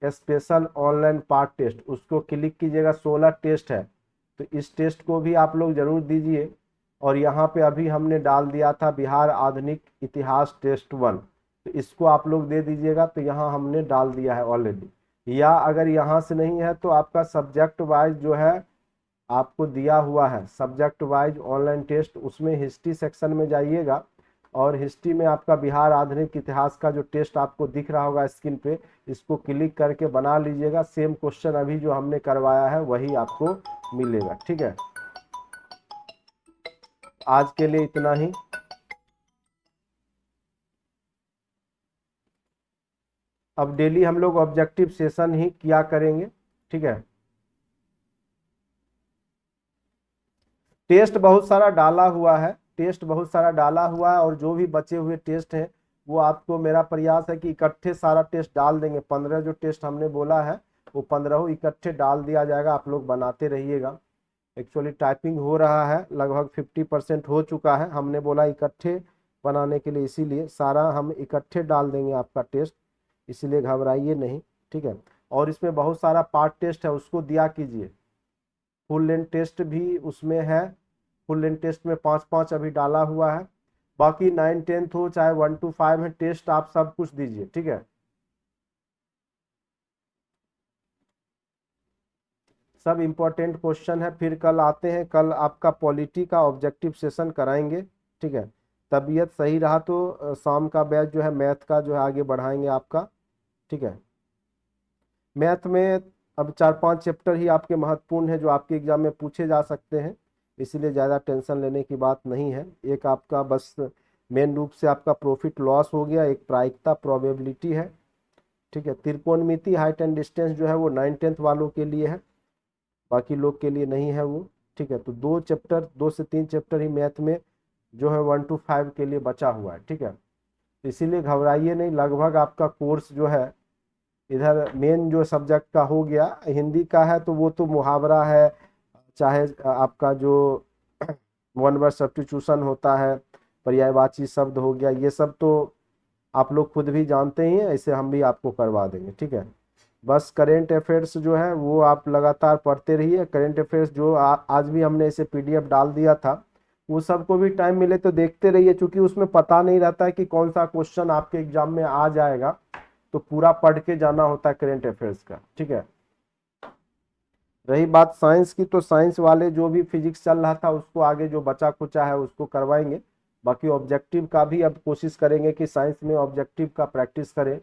special online part test, उसको क्लिक कीजिएगा। 16 टेस्ट है, तो इस टेस्ट को भी आप लोग जरूर दीजिए। और यहाँ पे अभी हमने डाल दिया था बिहार आधुनिक इतिहास टेस्ट 1, तो इसको आप लोग दे दीजिएगा। तो यहाँ हमने डाल दिया है ऑलरेडी। या अगर यहाँ से नहीं है तो आपका सब्जेक्ट वाइज जो है आपको दिया हुआ है सब्जेक्ट वाइज ऑनलाइन टेस्ट, उसमें हिस्ट्री सेक्शन में जाइएगा और हिस्ट्री में आपका बिहार आधुनिक इतिहास का जो टेस्ट आपको दिख रहा होगा स्क्रीन पे, इसको क्लिक करके बना लीजिएगा। सेम क्वेश्चन अभी जो हमने करवाया है वही आपको मिलेगा। ठीक है, आज के लिए इतना ही। अब डेली हम लोग ऑब्जेक्टिव सेशन ही किया करेंगे। ठीक है, टेस्ट बहुत सारा डाला हुआ है, टेस्ट बहुत सारा डाला हुआ है, और जो भी बचे हुए टेस्ट हैं वो आपको, मेरा प्रयास है कि इकट्ठे सारा टेस्ट डाल देंगे। 15 जो टेस्ट हमने बोला है वो 15 इकट्ठे डाल दिया जाएगा, आप लोग बनाते रहिएगा। एक्चुअली टाइपिंग हो रहा है, लगभग 50% हो चुका है। हमने बोला इकट्ठे बनाने के लिए, इसीलिए सारा हम इकट्ठे डाल देंगे आपका टेस्ट, इसीलिए घबराइए नहीं। ठीक है, और इसमें बहुत सारा पार्ट टेस्ट है, उसको दिया कीजिए। फुल लेंथ टेस्ट भी उसमें है, फुल लेंथ टेस्ट में 5-5 अभी डाला हुआ है। बाकी 9-10 हो चाहे 1 to 5 है, टेस्ट आप सब कुछ दीजिए। ठीक है, सब इम्पोर्टेंट क्वेश्चन है। फिर कल आते हैं, कल आपका पॉलिटी का ऑब्जेक्टिव सेशन कराएंगे। ठीक है, तबीयत सही रहा तो शाम का बैच जो है मैथ का जो है आगे बढ़ाएंगे आपका। ठीक है, मैथ में अब 4-5 चैप्टर ही आपके महत्वपूर्ण है जो आपके एग्जाम में पूछे जा सकते हैं, इसीलिए ज़्यादा टेंशन लेने की बात नहीं है। एक आपका बस मेन रूप से आपका प्रॉफिट लॉस हो गया, एक प्रायिकता प्रोबेबिलिटी है। ठीक है, त्रिकोणमिति हाइट एंड डिस्टेंस जो है वो 9th वालों के लिए है, बाकी लोग के लिए नहीं है वो। ठीक है, तो 2 चैप्टर, 2 से 3 चैप्टर ही मैथ में जो है 1 to 5 के लिए बचा हुआ है। ठीक है, इसीलिए घबराइए नहीं, लगभग आपका कोर्स जो है इधर मेन जो सब्जेक्ट का हो गया। हिंदी का है तो वो तो मुहावरा है, चाहे आपका जो वन वर्ड सब्स्टिट्यूशन होता है, पर्यायवाची शब्द हो गया, ये सब तो आप लोग खुद भी जानते ही हैं, ऐसे हम भी आपको करवा देंगे। ठीक है, बस करेंट अफेयर्स जो है वो आप लगातार पढ़ते रहिए। करेंट अफेयर्स जो आज भी हमने इसे पीडीएफ डाल दिया था, वो सबको भी टाइम मिले तो देखते रहिए, क्योंकि उसमें पता नहीं रहता है कि कौन सा क्वेश्चन आपके एग्जाम में आ जाएगा, तो पूरा पढ़ के जाना होता है करेंट अफेयर्स का। ठीक है, रही बात साइंस की, तो साइंस वाले जो भी फिजिक्स चल रहा था उसको आगे जो बचा खुचा है उसको करवाएंगे। बाकी ऑब्जेक्टिव का भी अब कोशिश करेंगे कि साइंस में ऑब्जेक्टिव का प्रैक्टिस करें।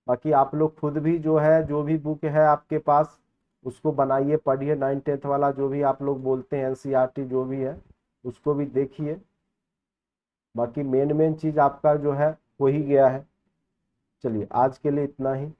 बाकी आप लोग खुद भी जो है, जो भी बुक है आपके पास उसको बनाइए, पढ़िए। 9th-10th वाला जो भी आप लोग बोलते हैं एनसीईआरटी जो भी है उसको भी देखिए। बाकी मेन मेन चीज़ आपका जो है हो ही गया है। चलिए आज के लिए इतना ही।